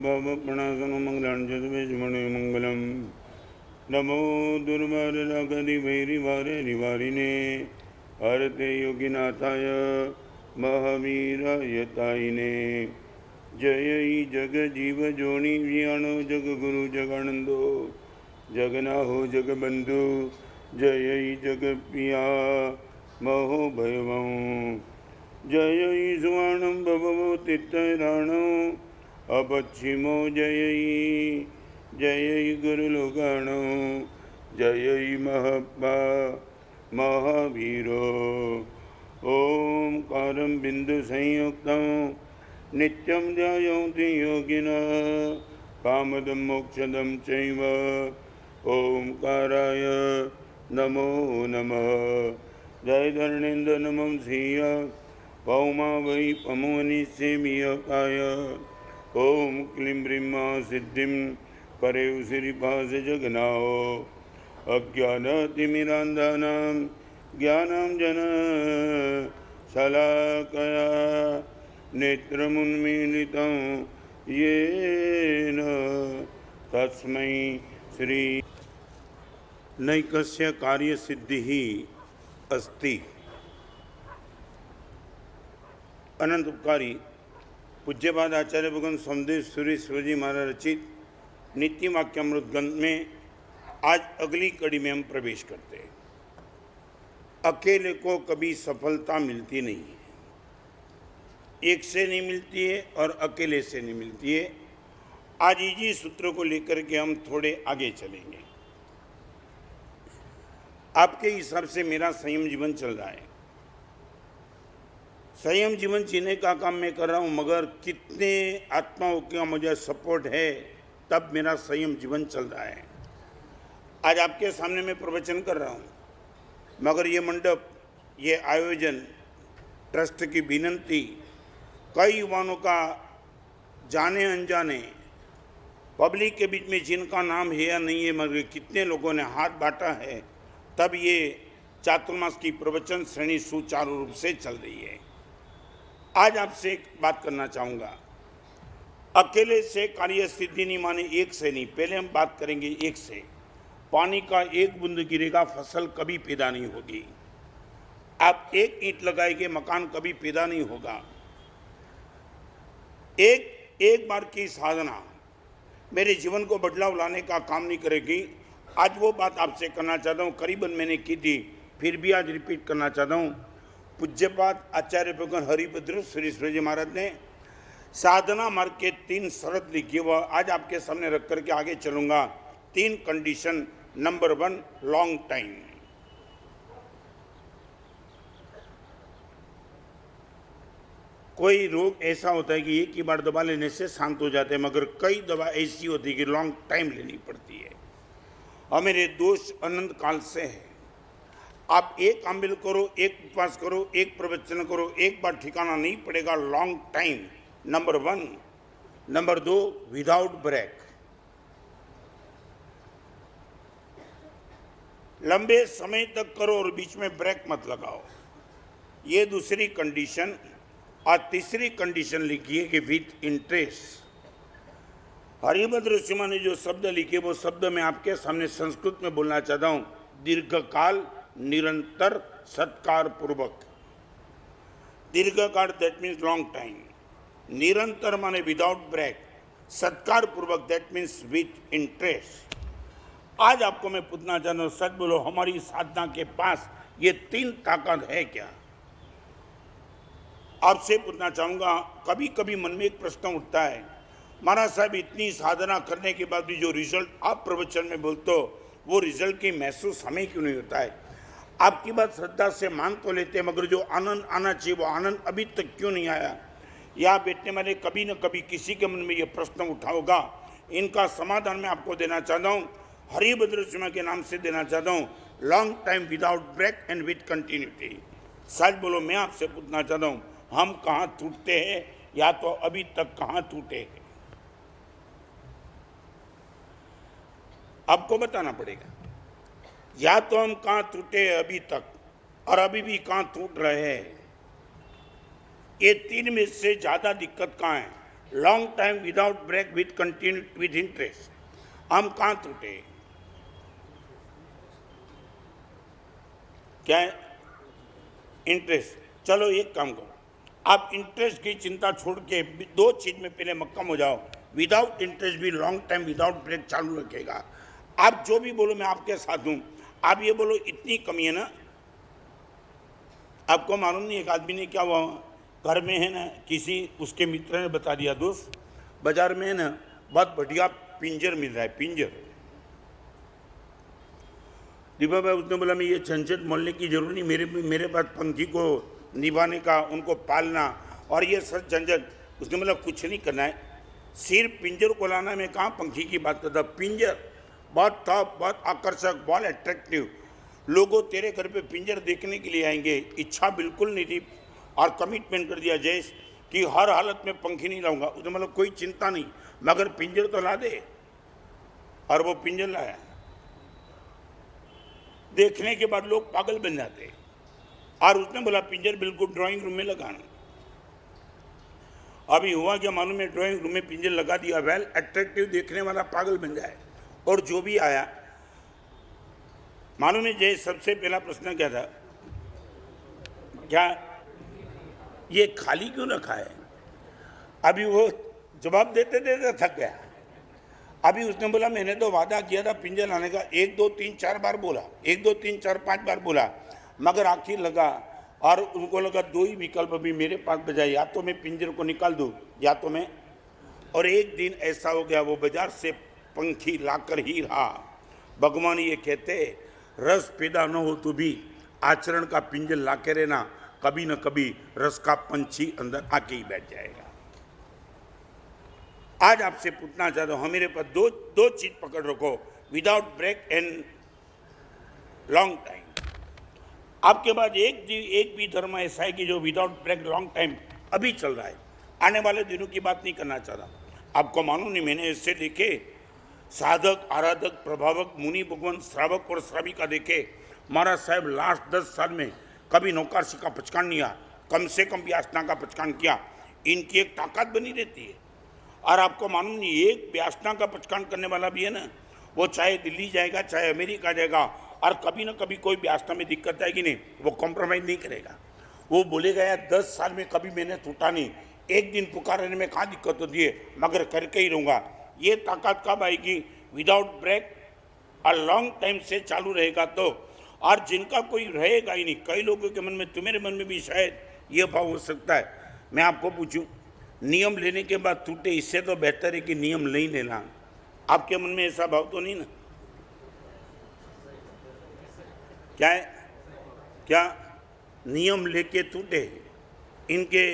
मंगलम नमो दुर्वारिवारिने हरते योगिनाथाय महावीरायतायिने जय जग जीव जोनि वियाणो जग गुरु जगानंदो जगनाहो जगबंधु जय जग प्रिया महो भयवं जय सुवर्णं भवो तित्तराणो अपच्छिमो जय गुरुलोकाणो जय महब्बा महावीरो ओंकारं बिंदु संयुक्तं नित्यं ध्यायन्ति योगिनः कामदं मोक्षदं चैव ओंकाराय नमो नमः जय धरणेन्द्र नमं श्रिय पौमा वै पमोनिसेमियकाय ओम क्लीं ब्रह्मा सिद्धिं परेव श्रीपास जगनाओ अज्ञानतिमिरान्धानां ज्ञानाञ्जन शलाकया नेत्रमुन्मीलितं येन तस्मै श्री नैकस्य कार्यसिद्धिः अस्ति। अनंत उपकारी पूज्यपाद आचार्य भगवान सोमदेव सूरी शिवजी महाराज रचित नित्य वाक्यामृत ग्रंथ में आज अगली कड़ी में हम प्रवेश करते हैं। अकेले को कभी सफलता मिलती नहीं है, एक से नहीं मिलती है और अकेले से नहीं मिलती है। आज इसी सूत्र को लेकर के हम थोड़े आगे चलेंगे। आपके हिसाब से मेरा संयम जीवन चल रहा है, संयम जीवन जीने का काम मैं कर रहा हूँ, मगर कितने आत्माओं का मुझे सपोर्ट है तब मेरा संयम जीवन चल रहा है। आज आपके सामने मैं प्रवचन कर रहा हूँ, मगर ये मंडप, ये आयोजन, ट्रस्ट की विनंती, कई युवाओं का जाने अनजाने पब्लिक के बीच में जिनका नाम है या नहीं है, मगर कितने लोगों ने हाथ बांटा है, तब ये चातुर्मास की प्रवचन श्रेणी सुचारू रूप से चल रही है। आज आपसे एक बात करना चाहूँगा। अकेले से कार्य सिद्धि नहीं, माने एक से नहीं। पहले हम बात करेंगे एक से। पानी का एक बूंद गिरेगा, फसल कभी पैदा नहीं होगी। आप एक ईंट लगाएंगे, मकान कभी पैदा नहीं होगा। एक बार की साधना मेरे जीवन को बदलाव लाने का काम नहीं करेगी। आज वो बात आपसे करना चाहता हूँ, करीबन मैंने की थी, फिर भी आज रिपीट करना चाहता हूँ। पूज्यपाद आचार्य भगवान हरिभद्र श्री शिवजी महाराज ने साधना मार्ग के 3 शर्त लिखी, वह आज आपके सामने रख करके आगे चलूंगा। 3 कंडीशन। Number 1, long time. कोई रोग ऐसा होता है कि एक ही बार दवा लेने से शांत हो जाते हैं, मगर कई दवा ऐसी होती है कि लॉन्ग टाइम लेनी पड़ती है। और मेरे दोष अनंत काल से है। आप एक अमल करो, एक उपवास करो, एक प्रवचन करो, एक बार ठिकाना नहीं पड़ेगा। Long time, number 1। Number 2, without break. लंबे समय तक करो और बीच में ब्रेक मत लगाओ, ये दूसरी कंडीशन। और तीसरी कंडीशन लिखी है कि विथ इंटरेस्ट। हरिभद्र सिंह ने जो शब्द लिखे, वो शब्द मैं आपके सामने संस्कृत में बोलना चाहता हूँ। दीर्घकाल, निरंतर, सत्कार पूर्वक। दीर्घकाल दैट मीन्स लॉन्ग टाइम, निरंतर माने विदाउट ब्रेक, सत्कार पूर्वक दैट मीन्स विथ इंटरेस्ट। आज आपको मैं पूछना चाहता हूँ, सच बोलो, हमारी साधना के पास ये 3 ताकत है क्या? आपसे पूछना चाहूँगा। कभी कभी मन में एक प्रश्न उठता है, महाराज साहब, इतनी साधना करने के बाद भी जो रिजल्ट आप प्रवचन में बोलते हो, वो रिजल्ट की महसूस हमें क्यों नहीं होता है? आपकी बात श्रद्धा से मान तो लेते हैं, मगर जो आनंद आना चाहिए वो आनंद अभी तक क्यों नहीं आया? यहाँ बैठने वाले कभी न कभी किसी के मन में ये प्रश्न उठा होगा। इनका समाधान मैं आपको देना चाहता हूँ, हरिभद्र सिंह के नाम से देना चाहता हूँ। Long time without break and with continuity. सच बोलो, मैं आपसे पूछना चाहता हूँ, हम कहाँ टूटते हैं, या तो अभी तक कहाँ टूटे हैं? आपको बताना पड़ेगा। या तो हम कहाँ टूटे अभी तक, और अभी भी कहाँ टूट रहे हैं। ये 3 में से ज़्यादा दिक्कत कहाँ है? Long time without break with continue with interest. हम कहाँ टूटे? क्या है? इंटरेस्ट। चलो एक काम करो, आप इंटरेस्ट की चिंता छोड़ के दो चीज में पहले मक्कम हो जाओ। विदाउट इंटरेस्ट भी लॉन्ग टाइम विदाउट ब्रेक चालू रखेगा। आप जो भी बोलो मैं आपके साथ हूं। आप ये बोलो इतनी कमी है ना, आपको मालूम नहीं एक आदमी ने क्या हुआ, घर में है ना, किसी उसके मित्र ने बता दिया, दोस्त बाजार में है ना बहुत बढ़िया पिंजर मिल रहा है, पिंजर। दीपा भाई उसने बोला मैं ये झंझट मोलने की जरूरत नहीं, मेरे पास पंखी को निभाने का, उनको पालना और ये सब झंझट। उसने बोला कुछ नहीं करना है, सिर्फ पिंजर को लाना। मैं कहाँ पंखी की बात करता, पिंजर बहुत टॉप, बहुत आकर्षक, बहुत अट्रैक्टिव। लोगों तेरे घर पे पिंजर देखने के लिए आएंगे। इच्छा बिल्कुल नहीं थी और कमिटमेंट कर दिया जयेश कि हर हालत में पंखी नहीं लाऊंगा। उसने मतलब कोई चिंता नहीं, मगर पिंजर तो ला दे। और वो पिंजर लाया। देखने के बाद लोग पागल बन जाते। और उसने बोला पिंजर बिल्कुल ड्राइंग रूम में लगाना। अभी हुआ क्या मालूम है, ड्राइंग रूम में पिंजर लगा दिया, वेल अट्रैक्टिव, देखने वाला पागल बन जाए। और जो भी आया, मालूम है जय सबसे पहला प्रश्न क्या था, क्या ये खाली क्यों रखा है? अभी वो जवाब देते देते थक गया। अभी उसने बोला मैंने तो वादा किया था पिंजर लाने का, 1 2 3 4 बार बोला, 1 2 3 4 5 बार बोला, मगर आखिर लगा और उनको लगा दो ही विकल्प अभी मेरे पास बजाय, या तो मैं पिंजर को निकाल दूं या तो मैं। और एक दिन ऐसा हो गया वो बाजार से पंखी लाकर ही रहा। भगवान ये कहते रस पैदा न हो तो भी आचरण का पिंजर लाके रहना, कभी न कभी रस का पंछी अंदर आके ही बैठ जाएगा। आज आपसे पूछना चाहता हूं, मेरे पास दो चीज पकड़ रखो, without break and long time. आपके पास एक भी धर्म ऐसा है कि जो विदाउट ब्रेक लॉन्ग टाइम अभी चल रहा है। आने वाले दिनों की बात नहीं करना चाहता। आपको मालूम नहीं, मैंने इससे देखे साधक, आराधक, प्रभावक, मुनि, भगवान, श्रावक और श्राविका देखे। महाराज साहब लास्ट 10 साल में कभी नौकारसी का पचकान नहीं किया, कम से कम व्यासना का पचकान किया। इनकी एक ताकत बनी रहती है। और आपको मालूम नहीं, एक व्यासना का पचकान करने वाला भी है ना, वो चाहे दिल्ली जाएगा चाहे अमेरिका जाएगा, और कभी ना कभी कोई व्यासना में दिक्कत आएगी नहीं, वो कॉम्प्रोमाइज नहीं करेगा। वो बोलेगा यार 10 साल में कभी मैंने टूटा नहीं, एक दिन पुकारने में कहाँ दिक्कत होती है, मगर करके ही रहूँगा। ये ताकत कब आएगी? विदाउट ब्रेक और लॉन्ग टाइम से चालू रहेगा तो। और जिनका कोई रहेगा ही नहीं, कई लोगों के मन में, तुम्हारे मन में भी शायद ये भाव हो सकता है। मैं आपको पूछूं, नियम लेने के बाद टूटे, इससे तो बेहतर है कि नियम नहीं लेना। आपके मन में ऐसा भाव तो नहीं ना? क्या है? क्या नियम लेके टूटे? इनके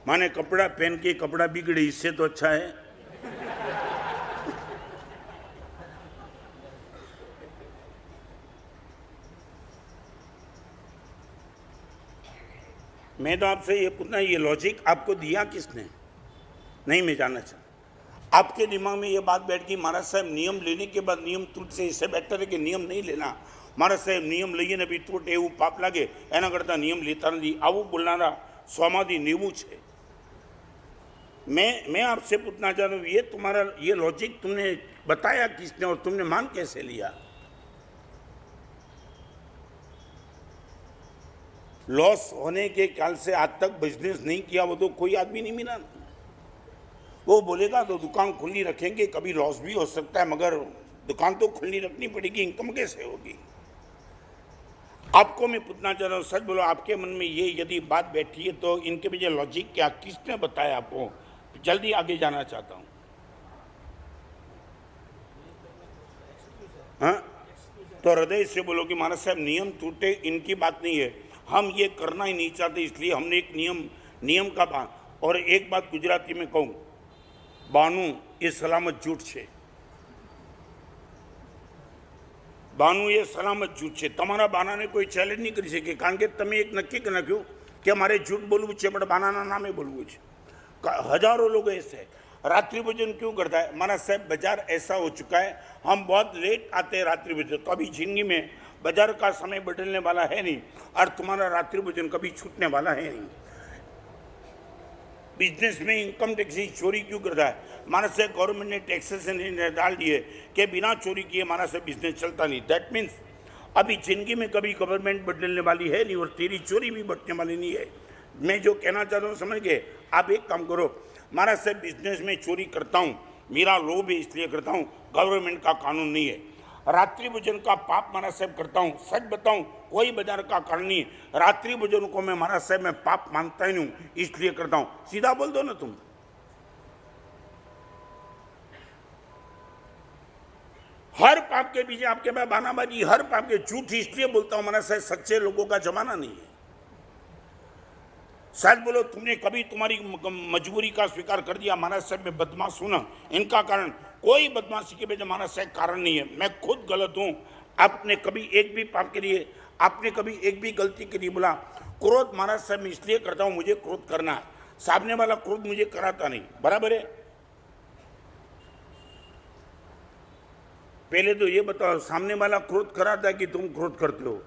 माने कपड़ा पहन के कपड़ा बिगड़े, इससे तो अच्छा है मैं तो आपसे ये पूछना, ये लॉजिक आपको दिया किसने? नहीं, मैं जानना चाहता। आपके दिमाग में ये बात बैठ गई महाराज साहब नियम लेने के बाद नियम टूट से इससे बेहतर है कि नियम नहीं लेना। महाराज साहब नियम લઈએ ને બી તૂટે એવું પાપ લાગે, એના કરતાં નિયમ લેતા નથી, આવું બોલનારા સ્વામાધિ નેવું છે। मैं आपसे पूछना चाहता हूँ, ये तुम्हारा ये लॉजिक तुमने बताया किसने और तुमने मान कैसे लिया? लॉस होने के ख्याल से आज तक बिजनेस नहीं किया वो तो कोई आदमी नहीं मिला। वो बोलेगा तो दुकान खुली रखेंगे, कभी लॉस भी हो सकता है, मगर दुकान तो खुली रखनी पड़ेगी, इनकम कैसे होगी? आपको मैं पूछना चाह रहा हूँ, सच बोलो, आपके मन में ये यदि बात बैठी है तो इनके पीछे लॉजिक क्या, किसने बताया आपको? जल्दी आगे जाना चाहता हूँ। हाँ, तो हृदय से बोलो कि महाराज साहब नियम टूटे, इनकी बात नहीं है, हम ये करना ही नहीं चाहते, इसलिए हमने एक नियम का बात। और एक बात गुजराती में कहूँ, बानू ये सलामत झूठ છે। बानू ये सलामत झूठ છે। તમારા બાનાને કોઈ ચેલેન્જ નહીં કરી શકે, કારણ કે તમે એક નક્કી કરી નાખ્યું કે મારે झूठ बोलવું છે, પણ બાનાના નામે બોલવું છે। हजारों लोग ऐसे रात्रि भोजन क्यों करता है? हमारा साहब बाजार ऐसा हो चुका है, हम बहुत लेट आते हैं रात्रि भोजन। कभी जिंदगी में बाजार का समय बदलने वाला है नहीं, और तुम्हारा रात्रि भोजन कभी छूटने वाला है नहीं। बिजनेस में इनकम टैक्स की चोरी क्यों करता है? माना से गवर्नमेंट ने टैक्सेस डाल दिए कि बिना चोरी किए माना से बिजनेस चलता नहीं। दैट मीन्स अभी जिंदगी में कभी गवर्नमेंट बदलने वाली है नहीं और तेरी चोरी भी बचने वाली नहीं है। मैं जो कहना चाहता हूँ समझ गए? आप एक काम करो, माना से बिजनेस में चोरी करता हूँ, मेरा लोभ भी इसलिए करता हूँ, गवर्नमेंट का कानून नहीं है। रात्रि भोजन का पाप महाराज साहब करता हूँ, सच बताऊं कोई बाजार का कारण नहीं है। रात्रि भोजन को मैं महाराज साहब मैं पाप मानता ही नहीं हूं, इसलिए करता हूं। सीधा बोल दो ना तुम। हर पाप के पीछे आपके पास बहानाबाजी, हर पाप के झूठ इसलिए बोलता हूं महाराज साहब, सच्चे लोगों का जमाना नहीं है। सच बोलो, तुमने कभी तुम्हारी मजबूरी का स्वीकार कर दिया? महाराज साहब मैं बदमाश हूं ना, इनका कारण कोई बदमाशी के पीछे महाराज साहब कारण नहीं है, मैं खुद गलत हूं। आपने कभी एक भी पाप के लिए, आपने कभी एक भी गलती के लिए बोला क्रोध महाराज साहब मैं इसलिए करता हूं, मुझे क्रोध करना है, सामने वाला क्रोध मुझे कराता नहीं, बराबर है? पहले तो ये बताओ, सामने वाला क्रोध कराता है कि तुम क्रोध करते हो?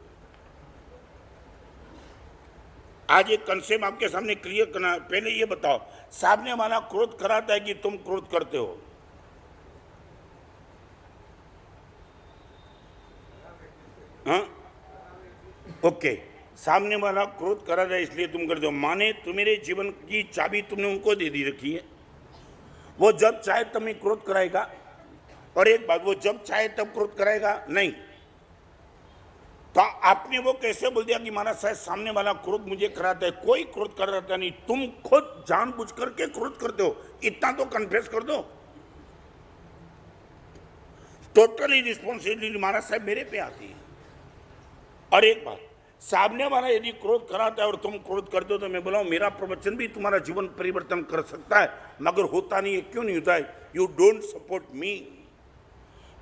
आज एक कंसेप्ट आपके सामने क्लियर करना है। पहले ये बताओ, सामने वाला क्रोध कराता है कि तुम क्रोध करते हो? हाँ, ओके। सामने वाला क्रोध कराता है इसलिए तुम करते हो। माने तुम्हारे जीवन की चाबी तुमने उनको दे दी रखी है, वो जब चाहे तुम्हें क्रोध कराएगा। और एक बात, वो जब चाहे तब क्रोध कराएगा नहीं। तो आपने वो कैसे बोल दिया कि महाराज साहब सामने वाला क्रोध मुझे कराता है? कोई क्रोध कराता नहीं, तुम खुद जानबूझ करके क्रोध करते हो, इतना तो कन्फेस कर दो। टोटली रिस्पॉन्सिबिलिटी महाराज साहब मेरे पे आती है। और एक बात, सामने वाला यदि क्रोध कराता है और तुम क्रोध करते हो तो मैं बोला मेरा प्रवचन भी तुम्हारा जीवन परिवर्तन कर सकता है, मगर होता नहीं है। क्यों नहीं होता है? You don't support me.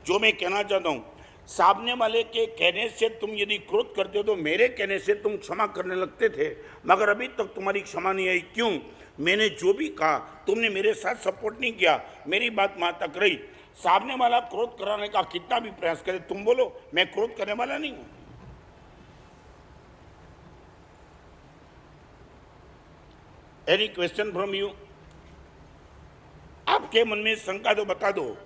जो मैं कहना चाहता हूं, सामने वाले के कहने से तुम यदि क्रोध करते हो तो मेरे कहने से तुम क्षमा करने लगते थे, मगर अभी तक तुम्हारी क्षमा नहीं आई। क्यों? मैंने जो भी कहा तुमने मेरे साथ सपोर्ट नहीं किया, मेरी बात वहां तक रही। सामने वाला क्रोध कराने का कितना भी प्रयास करे, तुम बोलो मैं क्रोध करने वाला नहीं हूं। Any question from you? आपके मन में शंका तो बता दो।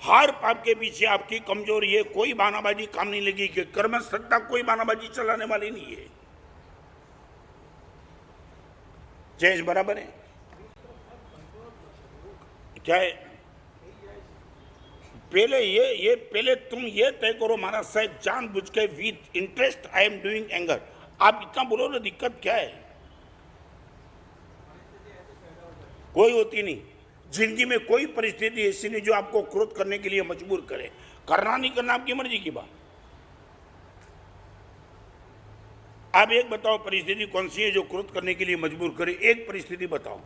हर पाप के पीछे आपकी कमजोरी है, कोई बहानाबाजी काम नहीं लगी कि कर्म श्रद्धा कोई बहानाबाजी चलाने वाली नहीं है। जय बराबर है? क्या है? पहले तुम ये तय करो महाराज साहब जानबूझ के with interest I am doing anger. आप इतना बोलो ना, दिक्कत क्या है? कोई होती नहीं जिंदगी में, कोई परिस्थिति ऐसी नहीं जो आपको क्रोध करने के लिए मजबूर करे। करना नहीं करना आपकी मर्जी की बात। आप एक बताओ परिस्थिति कौन सी है जो क्रोध करने के लिए मजबूर करे? एक परिस्थिति बताओ।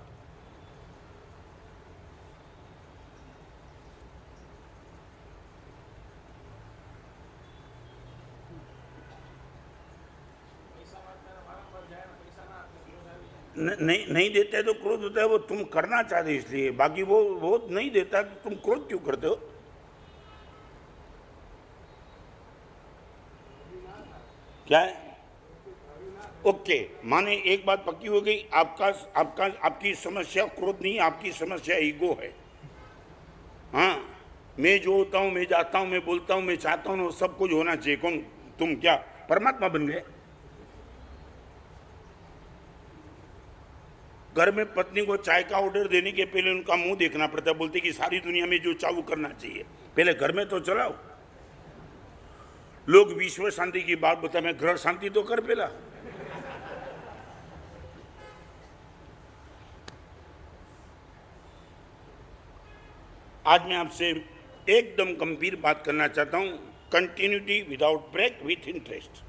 नहीं देते तो क्रोध होता है, वो तुम करना चाहते इसलिए, बाकी वो नहीं देता तो तुम क्रोध क्यों करते हो? क्या है? ओके, माने एक बात पक्की हो गई, आपकी समस्या क्रोध नहीं, आपकी समस्या ईगो है। हाँ, मैं जो होता हूं, मैं जाता हूं, मैं बोलता हूं, मैं चाहता हूं, सब कुछ होना चाहिए। कौन तुम? क्या परमात्मा बन गए? घर में पत्नी को चाय का ऑर्डर देने के पहले उनका मुंह देखना पड़ता है, बोलते कि सारी दुनिया में जो चाह वो करना चाहिए, पहले घर में तो चलाओ। लोग विश्व शांति की बात बताए, मैं ग्रह शांति तो कर पहला। आज मैं आपसे एकदम गंभीर बात करना चाहता हूं, continuity without break with interest.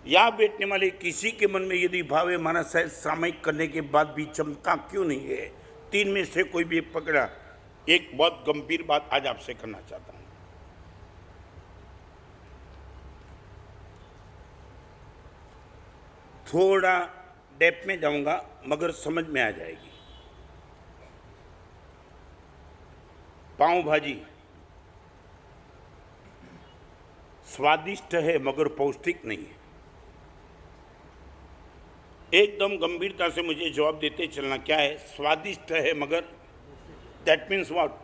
यहां बैठने वाले किसी के मन में यदि भाव है माना शायद सामयिक करने के बाद भी चमका क्यों नहीं है, तीन में से कोई भी पकड़ा, एक बहुत गंभीर बात आज आपसे करना चाहता हूं। थोड़ा डेप्थ में जाऊंगा मगर समझ में आ जाएगी। पाव भाजी स्वादिष्ट है मगर पौष्टिक नहीं है। एकदम गंभीरता से मुझे जवाब देते चलना। क्या है? स्वादिष्ट है मगर दैट मीन्स व्हाट?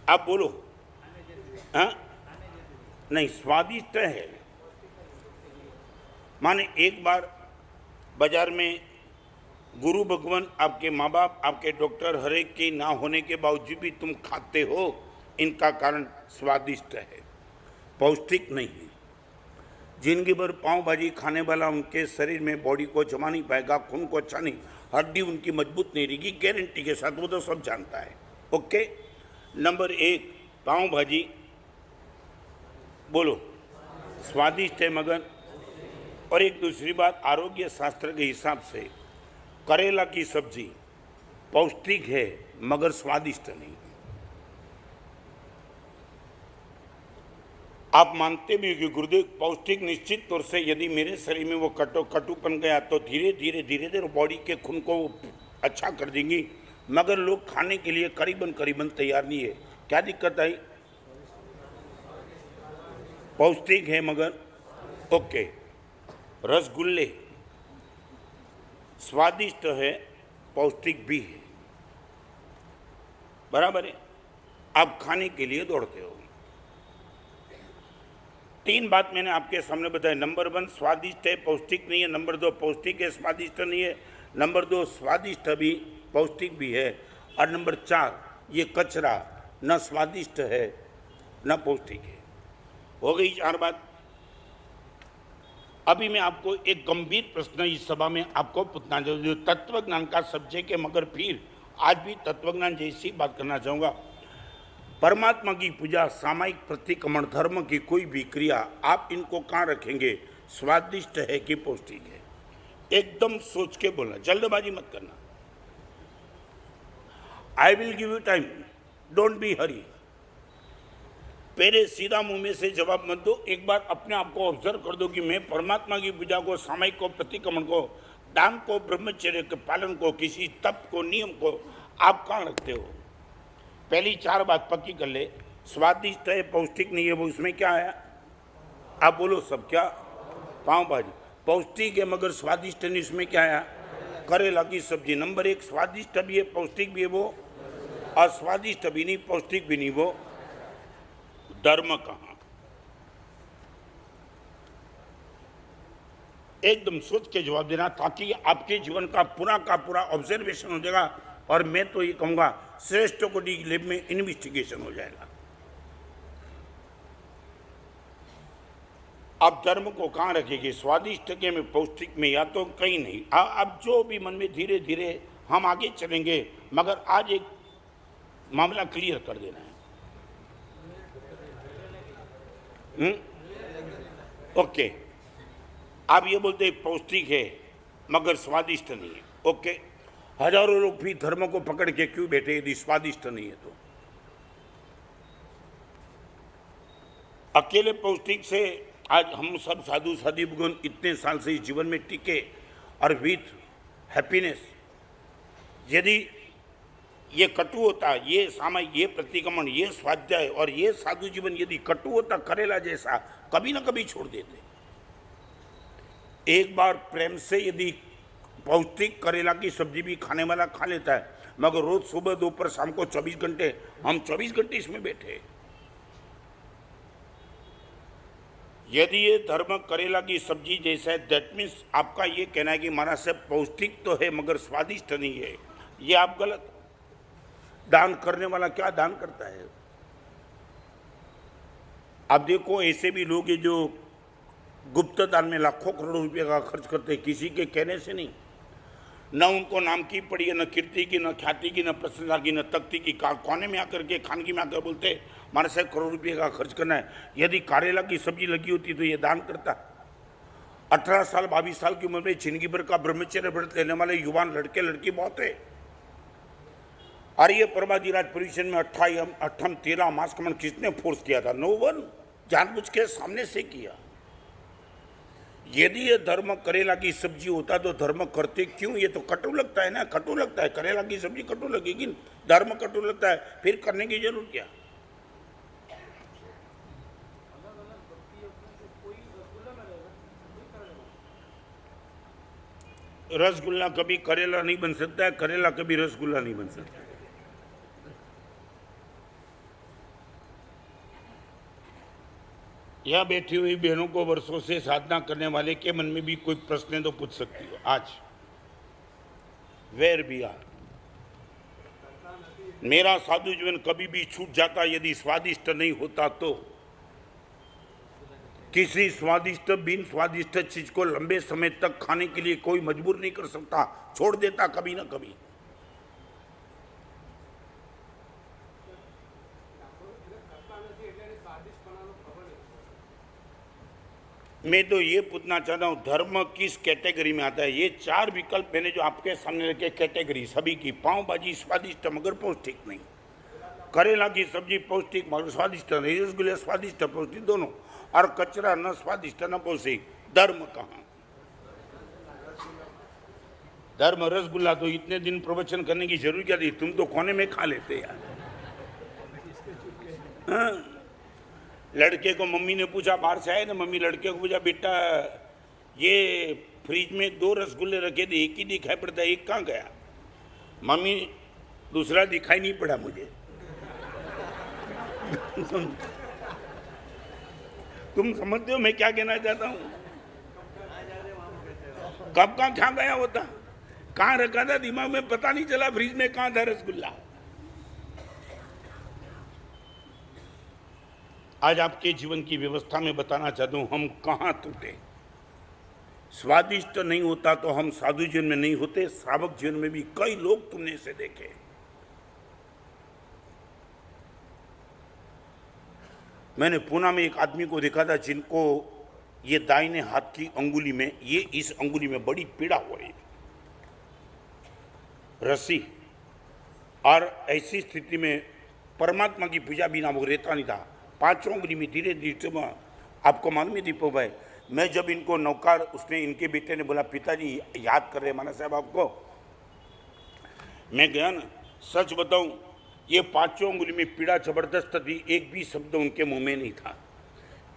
आप बोलो। हाँ, नहीं, स्वादिष्ट है माने एक बार बाजार में गुरु भगवान, आपके माँ बाप, आपके डॉक्टर, हर एक के ना होने के बावजूद भी तुम खाते हो, इनका कारण स्वादिष्ट है, पौष्टिक नहीं है। जिंदगी भर पाव भाजी खाने वाला उनके शरीर में बॉडी को जमा नहीं पाएगा, खून को अच्छा नहीं, हड्डी उनकी मजबूत नहीं रहेगी, गारंटी के साथ, वो तो सब जानता है। ओके, नंबर 1 पाव भाजी बोलो स्वादिष्ट है मगर, और एक दूसरी बात, आरोग्य शास्त्र के हिसाब से करेला की सब्जी पौष्टिक है मगर स्वादिष्ट नहीं। आप मानते भी हो कि गुरुदेव पौष्टिक निश्चित तौर से, यदि मेरे शरीर में वो कटुपन गया तो धीरे धीरे बॉडी के खून को अच्छा कर देंगी, मगर लोग खाने के लिए करीबन तैयार नहीं है। क्या दिक्कत आई? पौष्टिक है मगर, ओके। रसगुल्ले स्वादिष्ट है, पौष्टिक भी है, बराबर है। आप खाने के लिए दौड़ते हो। 3 बात मैंने आपके सामने बताई। नंबर 1 स्वादिष्ट है, पौष्टिक नहीं है। नंबर 2 पौष्टिक है, स्वादिष्ट नहीं है। नंबर 2 स्वादिष्ट भी, पौष्टिक भी है। और नंबर 4 ये कचरा न स्वादिष्ट है न पौष्टिक है। हो गई 4 बात। अभी मैं आपको एक गंभीर प्रश्न इस सभा में आपको पूछना चाहूँगा, जो तत्व ज्ञान का सब्जेक्ट है, मगर फिर आज भी तत्व ज्ञान जैसी बात करना चाहूँगा। परमात्मा की पूजा, सामायिक प्रतिक्रमण, धर्म की कोई भी क्रिया, आप इनको कहाँ रखेंगे? स्वादिष्ट है कि पौष्टिक है? एकदम सोच के बोलना, जल्दबाजी मत करना। I will give you time, don't be hurry. पहले सीधा मुंह में से जवाब मत दो। एक बार अपने आप को ऑब्जर्व कर दो कि मैं परमात्मा की पूजा को, सामायिक को, प्रतिक्रमण को, दान को, ब्रह्मचर्य के पालन को, किसी तप को, नियम को आप कहाँ रखते हो? पहली 4 बात पक्की कर ले। स्वादिष्ट है, पौष्टिक नहीं है, वो इसमें क्या है? आप बोलो सब। क्या? पाव भाजी पौष्टिक है मगर स्वादिष्ट नहीं, इसमें क्या है? करेला की सब्जी। नंबर 1 स्वादिष्ट भी है, पौष्टिक भी है वो, और स्वादिष्ट भी नहीं, पौष्टिक भी नहीं वो। धर्म कहाँ? एकदम सोच के जवाब देना, ताकि आपके जीवन का पूरा ऑब्जर्वेशन हो जाएगा, और मैं तो ये कहूँगा श्रेष्ठ कोटि की लैब में इन्वेस्टिगेशन हो जाएगा। आप धर्म को कहाँ रखेंगे? स्वादिष्ट के में, पौष्टिक में, या तो कहीं नहीं। अब जो भी मन में, धीरे धीरे हम आगे चलेंगे, मगर आज एक मामला क्लियर कर देना है। ओके, आप ये बोलते हैं पौष्टिक है मगर स्वादिष्ट नहीं है। ओके, हजारों लोग भी धर्म को पकड़ के क्यों बैठे यदि स्वादिष्ट नहीं है तो? अकेले पौष्टिक से आज हम सब साधु साधी भगवान इतने साल से इस जीवन में टिके, और विथ हैप्पीनेस। यदि ये कटु होता, ये सामायिक, ये प्रतिक्रमण, ये स्वाध्याय और ये साधु जीवन यदि कटु होता, करेला जैसा, कभी ना कभी छोड़ देते। एक बार प्रेम से यदि पौष्टिक करेला की सब्जी भी खाने वाला खा लेता है, मगर रोज सुबह दोपहर शाम को 24 घंटे, हम 24 घंटे इसमें बैठे। यदि ये धर्म करेला की सब्जी जैसा है, दैट मीन्स आपका ये कहना है कि महाराज साहब पौष्टिक तो है मगर स्वादिष्ट नहीं है, ये आप गलत। दान करने वाला क्या दान करता है? आप देखो, ऐसे भी लोग हैं जो गुप्त दान में लाखों करोड़ों रुपए का खर्च करते हैं, किसी के कहने से नहीं। न उनको नाम की पड़ी है, न कीर्ति की, न ख्याति की, न प्रशंसा की, न तख्ती की। कोने में आकर के, खानगी में आकर बोलते हमारे साथ करोड़ रुपये का खर्च करना है। यदि करेला की सब्जी लगी होती तो ये दान करता। 18 साल 22 साल की उम्र में जिंदगी भर का ब्रह्मचर्य व्रत लेने वाले युवान लड़के लड़की बहुत है। और ये परमाधिराज परिषद में 28 13 मास कमन किसने फोर्स किया था? नो वन, जानबूझ के सामने से किया। यदि ये धर्म करेला की सब्जी होता तो धर्म करते क्यों? ये तो कटु लगता है ना, कटु लगता है। करेला की सब्जी कटु लगेगी, धर्म कटु लगता है, फिर करने की जरूरत क्या? रसगुल्ला कभी करेला नहीं बन सकता है, करेला कभी रसगुल्ला नहीं बन सकता। यहां बैठी हुई बहनों को वर्षों से साधना करने वाले के मन में भी कोई प्रश्न तो पूछ सकती हो आज, वेर भी आर, मेरा साधु जीवन कभी भी छूट जाता यदि स्वादिष्ट नहीं होता तो। किसी स्वादिष्ट बिन स्वादिष्ट चीज को लंबे समय तक खाने के लिए कोई मजबूर नहीं कर सकता, छोड़ देता कभी ना कभी। मैं तो ये पूछना चाहता हूं, धर्म किस कैटेगरी में आता है? ये 4 विकल्प मैंने जो आपके सामने रखे, कैटेगरी सभी की। पाव भाजी स्वादिष्ट मगर पौष्टिक नहीं, करेला की सब्जी पौष्टिक मगर स्वादिष्ट नहीं, रसगुल्ले स्वादिष्ट पौष्टिक दोनों, और कचरा न स्वादिष्ट न पौष्टिक। धर्म कहाँ? धर्म रसगुल्ला तो इतने दिन प्रवचन करने की जरूरत क्या थी? तुम तो कोने में खा लेते यार। हाँ? लड़के को मम्मी ने पूछा, बाहर से आए ना, मम्मी लड़के को पूछा, बेटा ये फ्रिज में 2 रसगुल्ले रखे थे, एक ही दिखाई पड़ता है, एक कहाँ गया? मम्मी, दूसरा दिखाई नहीं पड़ा मुझे। तुम समझते हो मैं क्या कहना चाहता हूं? कब कहाँ खा गया होता, कहाँ रखा था, दिमाग में पता नहीं चला, फ्रिज में कहाँ था रसगुल्ला। आज आपके जीवन की व्यवस्था में बताना चाहता हूं हम कहां टूटे। स्वादिष्ट नहीं होता तो हम साधु जीवन में नहीं होते, श्रावक जीवन में भी कई लोग तुमने इसे देखे। मैंने पुणे में एक आदमी को देखा था जिनको ये दाहिने हाथ की अंगुली में, ये इस अंगुली में बड़ी पीड़ा हो रही थी, रस्सी, और ऐसी स्थिति में परमात्मा की पूजा बिना वो रहता नहीं था। 5 अंगुली में धीरे धीरे, आपको मालूम है दीपक भाई, मैं जब इनको नौकार, उसने इनके बेटे ने बोला पिताजी याद कर रहे माना साहब आपको, मैं गया ना, सच बताऊं ये 5 अंगुली में पीड़ा जबरदस्त थी, एक भी शब्द उनके मुंह में नहीं था,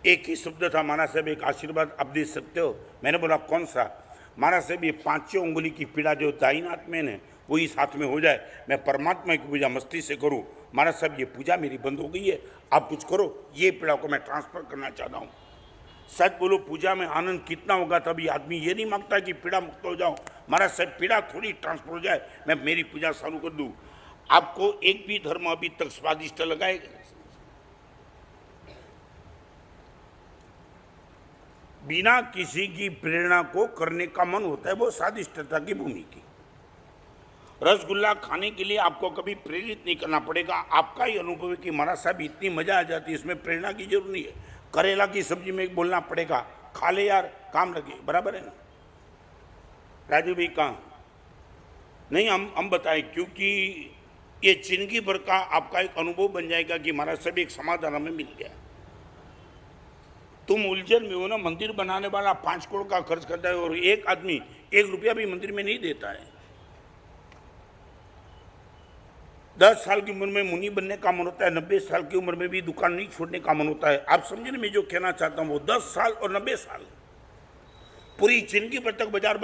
एक ही शब्द था, माना साहब एक आशीर्वाद आप दे सकते हो? मैंने बोला कौन सा? माना साहब ये 5 अंगुली की पीड़ा जो दाहिने हाथ में है वो इस हाथ में हो जाए, मैं परमात्मा की पूजा मस्ती से करूं। माना साहब ये पूजा मेरी बंद हो गई है, आप कुछ करो, ये पीड़ा को मैं ट्रांसफर करना चाहता हूँ। सच बोलो, पूजा में आनंद कितना होगा? तभी आदमी ये नहीं मांगता कि पीड़ा मुक्त हो जाओ, माना साहब पीड़ा थोड़ी ट्रांसफर हो जाए, मैं मेरी पूजा चालू कर दूँ। आपको एक भी धर्म अभी तक स्वादिष्ट लगाएगा? बिना किसी की प्रेरणा को करने का मन होता है, वो स्वादिष्टता की भूमि की। रसगुल्ला खाने के लिए आपको कभी प्रेरित नहीं करना पड़ेगा, आपका ही अनुभव है कि महाराज साहब इतनी मजा आ जाती है, इसमें प्रेरणा की जरूरत नहीं है। करेला की सब्जी में बोलना पड़ेगा, खा ले यार, काम लगे, बराबर है ना? राजू भाई कहाँ? नहीं, हम बताएं, क्योंकि ये जिंदगी भर का आपका एक अनुभव बन जाएगा कि महाराज साहब एक समाधान हमें मिल गया। तुम उलझन में हो ना, मंदिर बनाने वाला 5 करोड़ का खर्च करता है और एक आदमी 1 रुपया भी मंदिर में नहीं देता है। 10 साल की उम्र में मुनि बनने का मन होता है, 90 साल की उम्र में भी दुकान नहीं छोड़ने का मन होता है। आप समझे ना मैं जो कहना चाहता हूँ? वो 10 साल और 90 साल, पूरी जिंदगी भर तक बाजार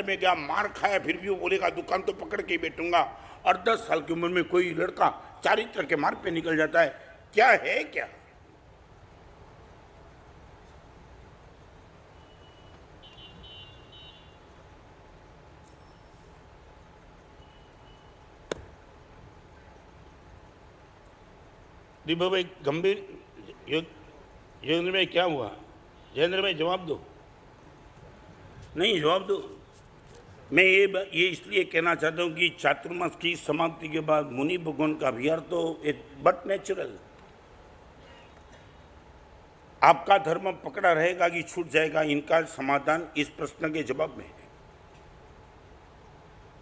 में गया, मार खाया, फिर भी वो बोलेगा दुकान तो पकड़ के ही बैठूंगा। और 10 साल की उम्र में कोई लड़का चारित्र के मार्ग पे निकल जाता है। क्या है क्या? दीपक भाई गंभीर, योगेंद्र भाई क्या हुआ? जयेंद्र भाई जवाब दो। नहीं, जवाब दो। मैं ये इसलिए कहना चाहता हूँ कि चातुर्मास की समाप्ति के बाद मुनि भगवान का विहार तो एक बट नेचुरल, आपका धर्म पकड़ा रहेगा कि छूट जाएगा, इनका समाधान इस प्रश्न के जवाब में है।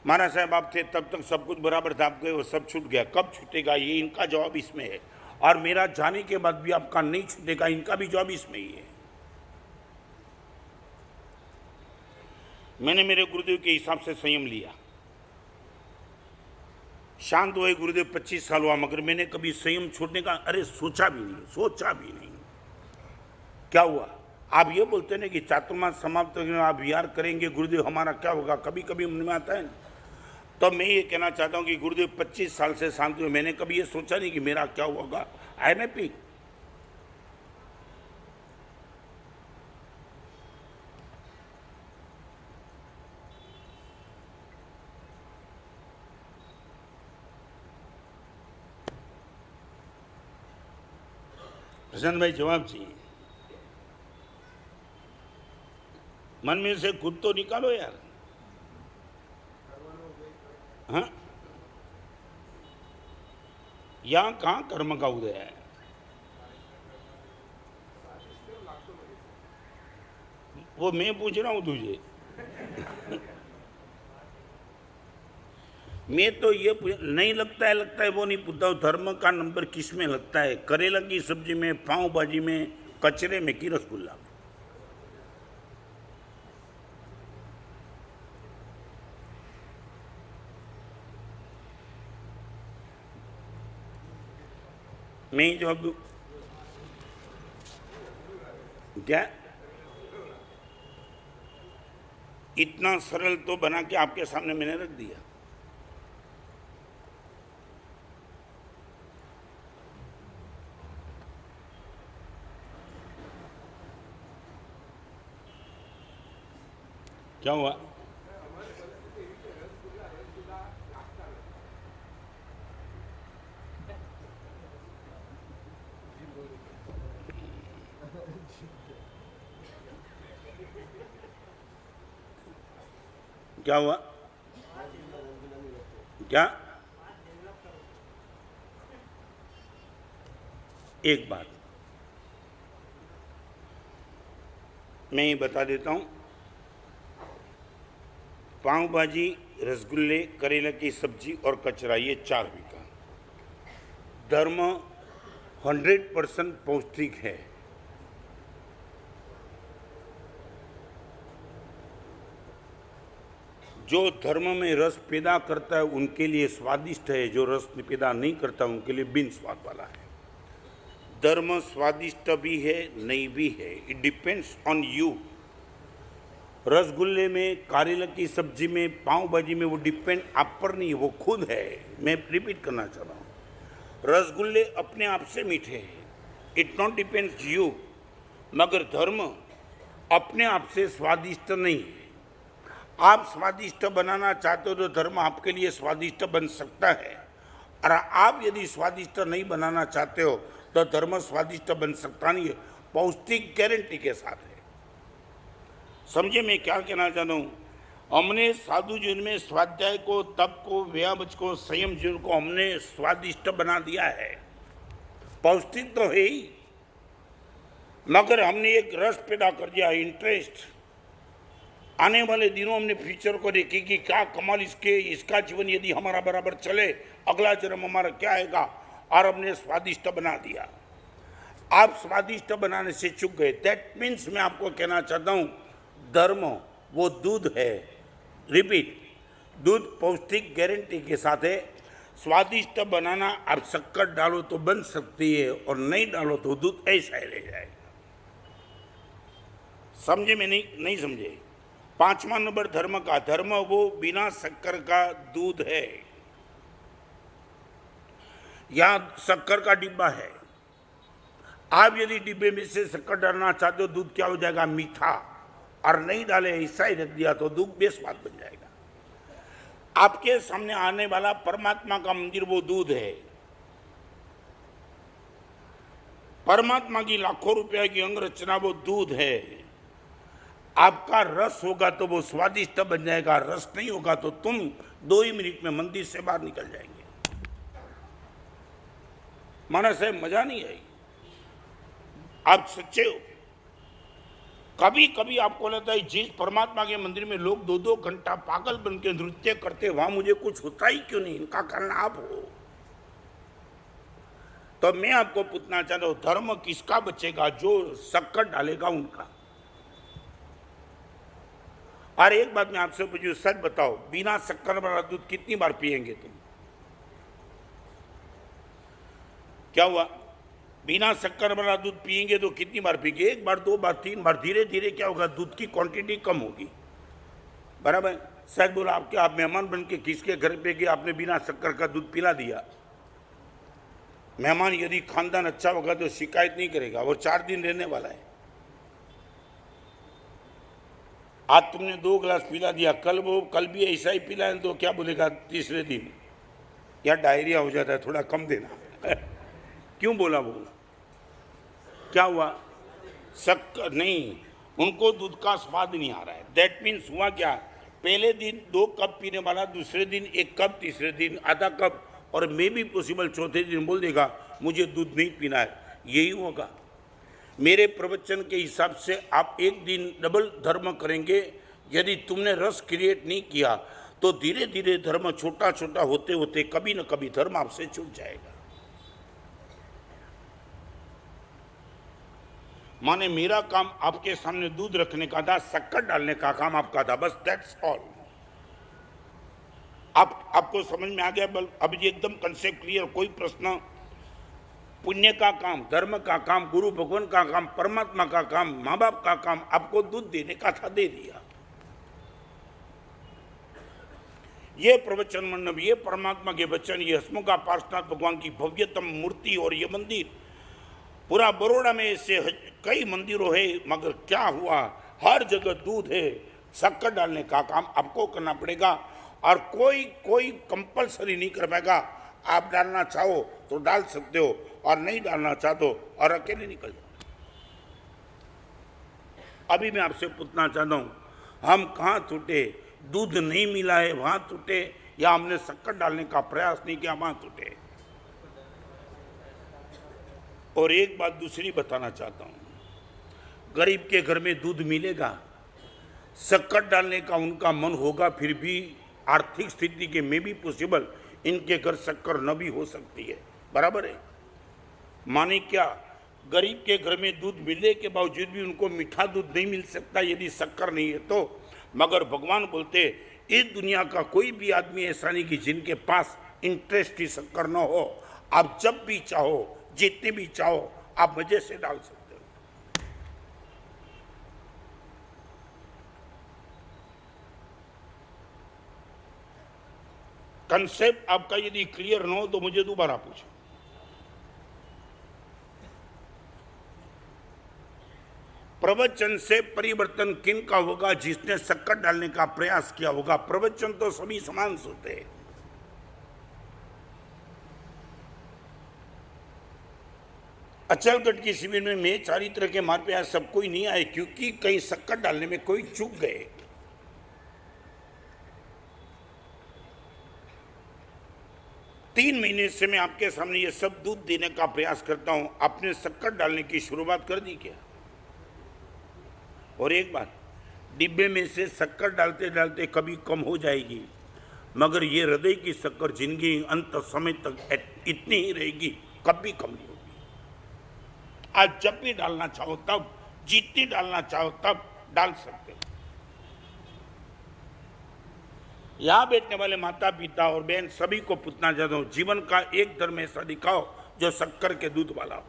महाराज साहब आप थे तब तक सब कुछ बराबर था, आप गए वो सब छूट गया, कब छूटेगा? ये इनका जवाब इसमें है। और मेरा जाने के बाद भी आपका नहीं छूटेगा, इनका भी जवाब इसमें ही है। मैंने मेरे गुरुदेव के हिसाब से संयम लिया, शांत हुए गुरुदेव, 25 साल हुआ, मगर मैंने कभी संयम छोड़ने का सोचा भी नहीं। क्या हुआ? आप ये बोलते हैं ना कि चातुर्मास समाप्त होने आप विहार करेंगे, गुरुदेव हमारा क्या होगा, कभी कभी मन में आता है। तो मैं ये कहना चाहता हूँ कि गुरुदेव 25 साल से शांति हुए, मैंने कभी ये सोचा नहीं कि मेरा क्या होगा। I am happy. प्रशांत भाई जवाब चाहिए, मन में से खुद तो निकालो यार। हाँ, यहां कहां कर्म का उदय है? वो मैं पूछ रहा हूं तुझे। मैं तो ये नहीं लगता है वो नहीं पूछता हूं, धर्म का नंबर किस में लगता है? करेला की सब्जी में, पाव भाजी में, कचरे में की रसगुल्ला में? मैं ही जवाब दूं क्या? इतना सरल तो बना के आपके सामने मैंने रख दिया। क्या हुआ? क्या हुआ? क्या? एक बात मैं ही बता देता हूं, पाव भाजी, रसगुल्ले, करेला की सब्जी और कचरा, ये 4 बिका। धर्म 100% पौष्टिक है। जो धर्म में रस पैदा करता है उनके लिए स्वादिष्ट है, जो रस पैदा नहीं करता उनके लिए बिन स्वाद वाला है। धर्म स्वादिष्ट भी है, नहीं भी है, इट डिपेंड्स ऑन यू। रसगुल्ले में, करेला की सब्जी में, पाव भाजी में, वो डिपेंड आप पर नहीं, वो खुद है। मैं रिपीट करना चाह रहा हूँ, रसगुल्ले अपने आप से मीठे हैं, इट नॉट डिपेंड्स यू। मगर धर्म अपने आप से स्वादिष्ट नहीं है। आप स्वादिष्ट बनाना चाहते हो तो धर्म आपके लिए स्वादिष्ट बन सकता है, और आप यदि स्वादिष्ट नहीं बनाना चाहते हो तो धर्म स्वादिष्ट बन सकता नहीं है, पौष्टिक गारंटी के साथ है। समझे मैं क्या कहना चाहता हूँ? हमने साधु जीवन में स्वाध्याय को, तप को, व्यायाम को, संयम जीवन को हमने स्वादिष्ट बना दिया है। पौष्टिक तो है ही, मगर हमने एक रस पैदा कर दिया, इंटरेस्ट। आने वाले दिनों हमने फ्यूचर को देखे कि क्या कमाल इसका जीवन यदि हमारा बराबर चले, अगला जन्म हमारा क्या आएगा, और हमने स्वादिष्ट बना दिया। आप स्वादिष्ट बनाने से चूक गए। दैट मीन्स मैं आपको कहना चाहता हूं, धर्म वो दूध है। रिपीट, दूध पौष्टिक गारंटी के साथ है। स्वादिष्ट बनाना, आप शक्कर डालो तो बन सकती है, और नहीं डालो तो दूध ऐसा ही रह जाएगा। समझे में नहीं समझे? 5वां नंबर धर्म का, धर्म वो बिना शक्कर का दूध है। यहां शक्कर का डिब्बा है, आप यदि डिब्बे में से शक्कर डालना चाहते हो, दूध क्या हो जाएगा? मीठा। और नहीं डाले, ऐसा ही रख दिया तो दूध बेस्वाद बन जाएगा। आपके सामने आने वाला परमात्मा का मंदिर वो दूध है। परमात्मा की लाखों रुपए की अंग रचना वो दूध है। आपका रस होगा तो वो स्वादिष्ट बन जाएगा, रस नहीं होगा तो तुम 2 ही मिनट में मंदिर से बाहर निकल जाएंगे। माना साहब मजा नहीं आई, आप सच्चे हो। कभी कभी आपको लगता है जिस परमात्मा के मंदिर में लोग 2-2 घंटा पागल बन के नृत्य करते, वहां मुझे कुछ होता ही क्यों नहीं? इनका कारण आप हो। तो मैं आपको पूछना चाहता हूं, धर्म किसका बचेगा? जो शक्कर डालेगा उनका। और एक बात मैं आपसे पूछूं, सच बताओ, बिना शक्कर वाला दूध कितनी बार पिएंगे तुम? क्या हुआ? बिना शक्कर वाला दूध पिएंगे तो कितनी बार पिएंगे? एक बार, दो बार, तीन बार। धीरे धीरे क्या होगा, दूध की क्वांटिटी कम होगी। बराबर। शायद बोला आपके, आप मेहमान बन के किसके घर पे गए, आपने बिना शक्कर का दूध पिला दिया। मेहमान यदि खानदान अच्छा होगा तो शिकायत नहीं करेगा, वो 4 दिन रहने वाला है। आज तुमने 2 गिलास पिला दिया, कल भी ऐसा ही पिला है तो क्या बोलेगा तीसरे दिन, यार डायरिया हो जाता है, थोड़ा कम देना। क्यों बोला वो? क्या हुआ? शक्कर नहीं, उनको दूध का स्वाद नहीं आ रहा है। दैट मीन्स हुआ क्या, पहले दिन 2 कप पीने वाला दूसरे दिन 1 कप, तीसरे दिन आधा कप, और मे भी पॉसिबल चौथे दिन बोल देगा मुझे दूध नहीं पीना है। यही होगा। मेरे प्रवचन के हिसाब से आप एक दिन डबल धर्म करेंगे। यदि तुमने रस क्रिएट नहीं किया तो धीरे धीरे धर्म छोटा छोटा होते होते कभी न कभी धर्म आपसे छूट जाएगा। माने मेरा काम आपके सामने दूध रखने का था, शक्कर डालने का काम आपका था, बस दैट्स ऑल। आपको समझ में आ गया? अब ये एकदम कंसेप्ट क्लियर। कोई प्रश्न? पुण्य का काम, धर्म का काम, गुरु भगवान का काम, परमात्मा का काम, माँ बाप का काम, आपको दूध देने का था, दे दिया। ये प्रवचन मंडप, ये परमात्मा के वचन, ये हसमुखा पार्श्वनाथ भगवान की भव्यतम मूर्ति और ये मंदिर, पूरा बड़ौदा में ऐसे कई मंदिरों है, मगर क्या हुआ, हर जगह दूध है। शक्कर डालने का काम आपको करना पड़ेगा और कोई कंपलसरी नहीं कर पाएगा। आप डालना चाहो तो डाल सकते हो और नहीं डालना चाहते हो और अकेले निकल जाओ। अभी मैं आपसे पूछना चाहता हूं, हम कहां टूटे? दूध नहीं मिला है वहां टूटे, या हमने शक्कर डालने का प्रयास नहीं किया वहां टूटे? और एक बात दूसरी बताना चाहता हूं, गरीब के घर में दूध मिलेगा, शक्कर डालने का उनका मन होगा, फिर भी आर्थिक स्थिति के में भी पॉसिबल इनके घर शक्कर न भी हो सकती है। बराबर है? माने क्या, गरीब के घर में दूध मिलने के बावजूद भी उनको मीठा दूध नहीं मिल सकता यदि शक्कर नहीं है तो? मगर भगवान बोलते इस दुनिया का कोई भी आदमी ऐसा नहीं कि जिनके पास इंटरेस्ट की शक्कर न हो। आप जब भी चाहो, जितने भी चाहो, आप मजे से डाल सकते हो। कंसेप्ट आपका यदि क्लियर न हो तो मुझे दोबारा पूछो। प्रवचन से परिवर्तन किन का होगा? जिसने शक्कर डालने का प्रयास किया होगा। प्रवचन तो सभी समान होते हैं। अचलगढ़ की शिविर में मैं चारित्र के मार्ग पे आया, सब कोई नहीं आए क्योंकि कहीं शक्कर डालने में कोई चूक गए। तीन महीने से मैं आपके सामने ये सब दूध देने का प्रयास करता हूं, आपने शक्कर डालने की शुरुआत कर दी क्या? और एक बात, डिब्बे में से शक्कर डालते डालते कभी कम हो जाएगी, मगर ये हृदय की शक्कर जिंदगी अंत समय तक इतनी ही रहेगी, कभी कम नहीं होगी। आज जब भी डालना चाहो तब, जितनी डालना चाहो तब डाल सकते हो। यहां बैठने वाले माता पिता और बहन सभी को पूछना चाहता हूं, जीवन का एक धर्म ऐसा दिखाओ जो शक्कर के दूध वाला हो।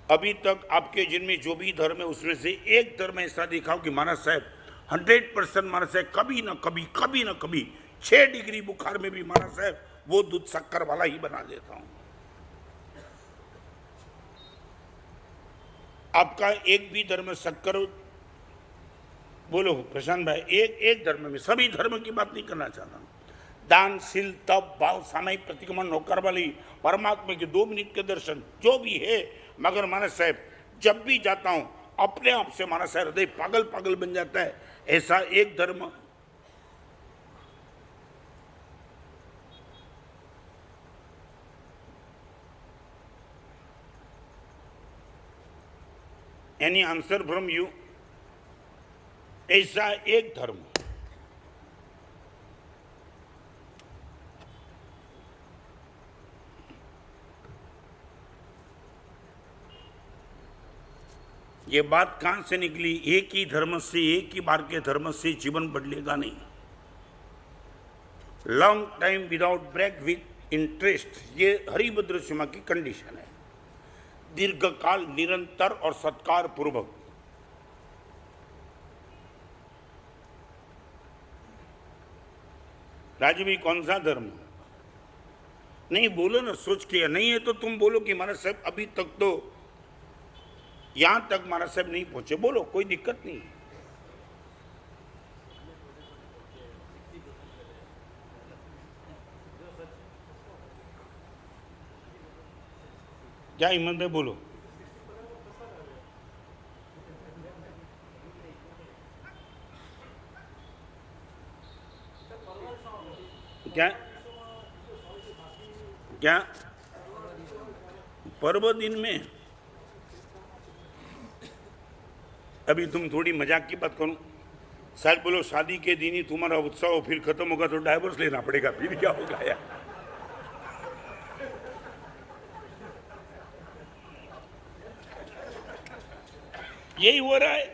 अभी तक आपके जिनमें जो भी धर्म है उसमें से एक धर्म ऐसा दिखाओ कि महाराज साहब 100% महाराज साहब कभी ना कभी 6 डिग्री बुखार में भी महाराज साहब वो दूध शक्कर वाला ही बना देता हूं। आपका एक भी धर्म शक्कर, बोलो प्रशांत भाई, एक धर्म में, सभी धर्म की बात नहीं करना चाहता। दानशील, तप, भाव, सामायिक प्रतिक्रमण, नौकर वाली, परमात्मा के 2 मिनट के दर्शन, जो भी है, मगर महाराज साहब जब भी जाता हूं अपने आप से महाराज साहब हृदय पागल पागल बन जाता है। ऐसा एक धर्म। Any answer from you? ऐसा एक धर्म। ये बात कहां से निकली? एक ही धर्म से, एक ही बार के धर्म से जीवन बदलेगा नहीं। Long time without break with interest, ये हरिभद्र सिंह की कंडीशन है। दीर्घकाल, निरंतर और सत्कार पूर्वक। राजू भाई कौन सा धर्म? नहीं बोलो ना, सोच के। नहीं है तो तुम बोलो कि महाराज साहब अभी तक तो यहां तक महाराज साहब नहीं पहुंचे, बोलो, कोई दिक्कत नहीं। क्या हिम्मत है, बोलो। क्या क्या पर्व दिन में? अभी तुम थोड़ी मजाक की बात करो, शायद बोलो शादी के दिन ही तुम्हारा उत्साह हो, फिर खत्म होगा तो डाइवोर्स लेना पड़ेगा, फिर क्या होगा यार? यही हो रहा है।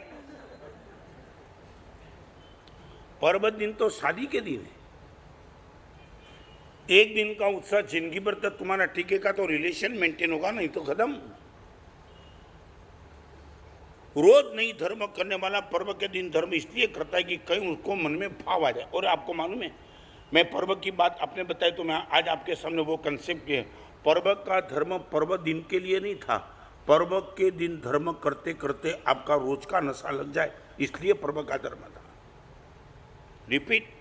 पर्व दिन तो शादी के दिन है। एक दिन का उत्साह जिंदगी भर तक तुम्हारा टिकेगा तो रिलेशन मेंटेन होगा, नहीं तो खत्म। रोज नहीं धर्म करने वाला पर्व के दिन धर्म इसलिए करता है कि कहीं उसको मन में भाव आ जाए। और आपको मालूम है, मैं पर्व की बात आपने बताई तो मैं आज आपके सामने वो कंसेप्ट है। पर्व का धर्म पर्व दिन के लिए नहीं था, पर्व के दिन धर्म करते करते आपका रोज का नशा लग जाए, इसलिए पर्व का धर्म था। रिपीट,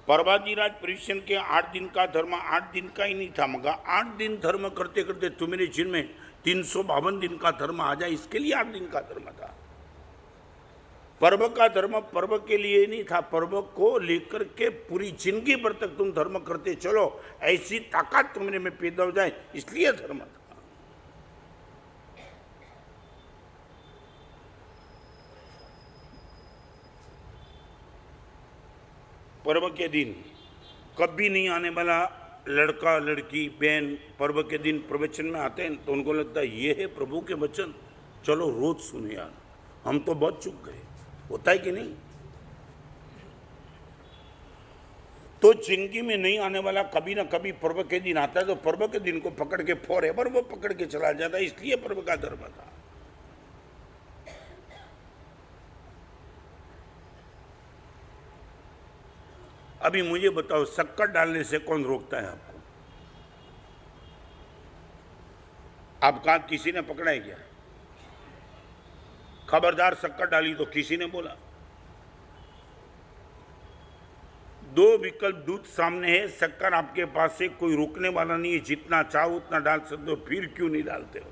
पर्वाजीराज परिश्रम के 8 दिन का धर्म 8 दिन का ही नहीं था, मगर 8 दिन धर्म करते करते तुम्हारे जीवन में 352 दिन का धर्म आ जाए, इसके लिए 8 दिन का धर्म था। पर्व का धर्म पर्व के लिए नहीं था, पर्व को लेकर के पूरी जिंदगी भर तक तुम धर्म करते चलो, ऐसी ताकत तुम्हारे में पैदा हो जाए, इसलिए धर्म था। पर्व के दिन कभी नहीं आने वाला लड़का लड़की बहन पर्व के दिन प्रवचन में आते हैं तो उनको लगता है ये है प्रभु के वचन, चलो रोज सुने यार, हम तो बहुत चुक गए। होता है कि नहीं? तो जिंदगी में नहीं आने वाला कभी ना कभी पर्व के दिन आता है, तो पर्व के दिन को पकड़ के फॉरएवर वो पकड़ के चला जाता है, इसलिए पर्व का धर्म था। अभी मुझे बताओ, शक्कर डालने से कौन रोकता है आपको? आपका किसी ने पकड़ा है क्या? खबरदार शक्कर डाली तो किसी ने बोला? 2 विकल्प दूध सामने है, शक्कर आपके पास से कोई रोकने वाला नहीं है, जितना चाहो उतना डाल सकते हो, फिर क्यों नहीं डालते हो?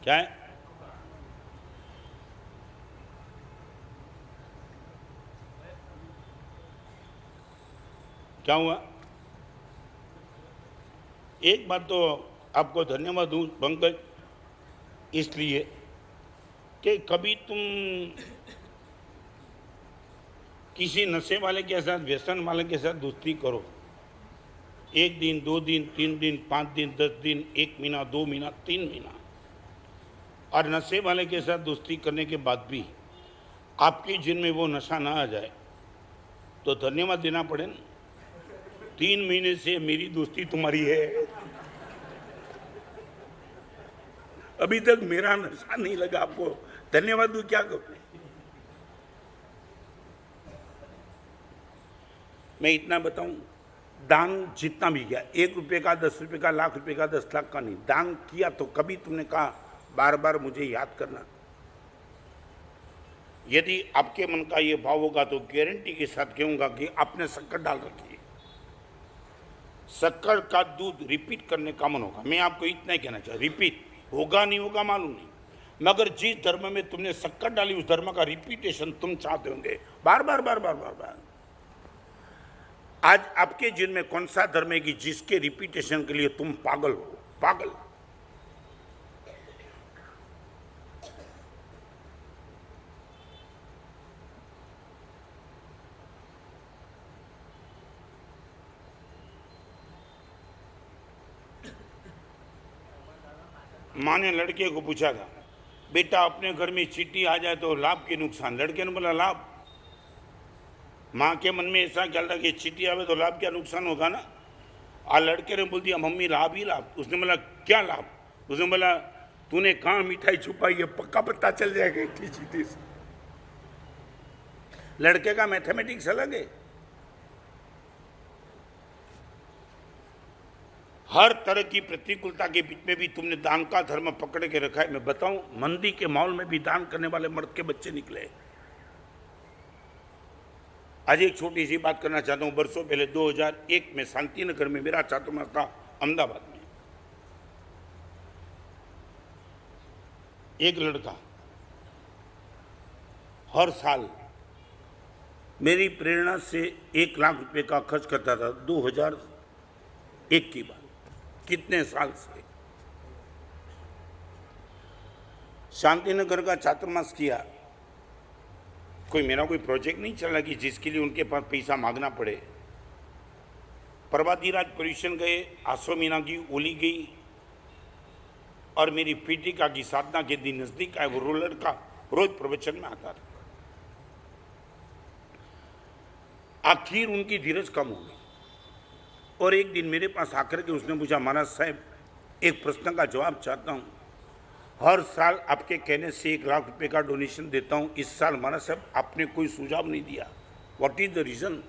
क्या है? क्या हुआ? एक बात तो आपको धन्यवाद दूं पंकज, इसलिए कि कभी तुम किसी नशे वाले के साथ, व्यसन वाले के साथ दोस्ती करो, 1 दिन 2 दिन 3 दिन 5 दिन 10 दिन 1 महीना 2 महीना 3 महीना, और नशे वाले के साथ दोस्ती करने के बाद भी आपके जीवन में वो नशा ना आ जाए तो धन्यवाद देना पड़े ना। 3 महीने से मेरी दोस्ती तुम्हारी है, अभी तक मेरा नशा नहीं लगा, आपको धन्यवाद दूं क्या करूं? मैं इतना बताऊं, दान जितना भी किया, 1 रुपये का 10 रुपये का, लाख रुपये का 10 लाख का नहीं, दान किया तो कभी तुमने कहा बार बार मुझे याद करना? यदि आपके मन का ये भाव होगा तो गारंटी के साथ कहूंगा कि आपने शक्कर डाल रखी है, शक्कर का दूध रिपीट करने का मन होगा। मैं आपको इतना ही कहना चाहिए, रिपीट होगा नहीं होगा मालूम नहीं, मगर जिस धर्म में तुमने शक्कर डाली उस धर्म का रिपीटेशन तुम चाहते होंगे, बार बार बार बार बार बार। आज आपके जीवन में कौन सा धर्म है कि जिसके रिपीटेशन के लिए तुम पागल हो? पागल। माँ ने लड़के को पूछा था, बेटा अपने घर में चींटी आ जाए तो लाभ के नुकसान? लड़के ने बोला लाभ। माँ के मन में ऐसा ख्याल था कि चीटी आवे तो लाभ क्या नुकसान होगा ना। आ लड़के ने बोल दिया मम्मी लाभ ही लाभ। उसने बोला क्या लाभ? उसने बोला तूने कहाँ मिठाई छुपाई है, पक्का पता चल जाएगा इतनी चीटी से। लड़के का मैथमेटिक्स अलग है। हर तरह की प्रतिकूलता के बीच में भी तुमने दान का धर्म पकड़ के रखा है। मैं बताऊं, मंदी के माहौल में भी दान करने वाले मर्द के बच्चे निकले। आज एक छोटी सी बात करना चाहता हूं। बरसों पहले 2001 में शांतिनगर में मेरा छात्रावास था, अहमदाबाद में। एक लड़का हर साल मेरी प्रेरणा से 1 लाख रुपए का खर्च करता था। 2001 की बात, कितने साल से शांतिनगर का छात्रावास किया। कोई मेरा कोई प्रोजेक्ट नहीं चला कि जिसके लिए उनके पास पैसा मांगना पड़े। प्रभातीराज परिशन गए, आसो मीना की ओली गई, और मेरी पीटिका की साधना के दिन नजदीक आए। वो लड़का रोज प्रवचन में आता था। आखिर उनकी धीरज कम हो गई और एक दिन मेरे पास आकर के उसने पूछा, महाराज साहब एक प्रश्न का जवाब चाहता हूँ। हर साल आपके कहने से 1 लाख रुपए का डोनेशन देता हूँ, इस साल महाराज साहब आपने कोई सुझाव नहीं दिया। What is the reason?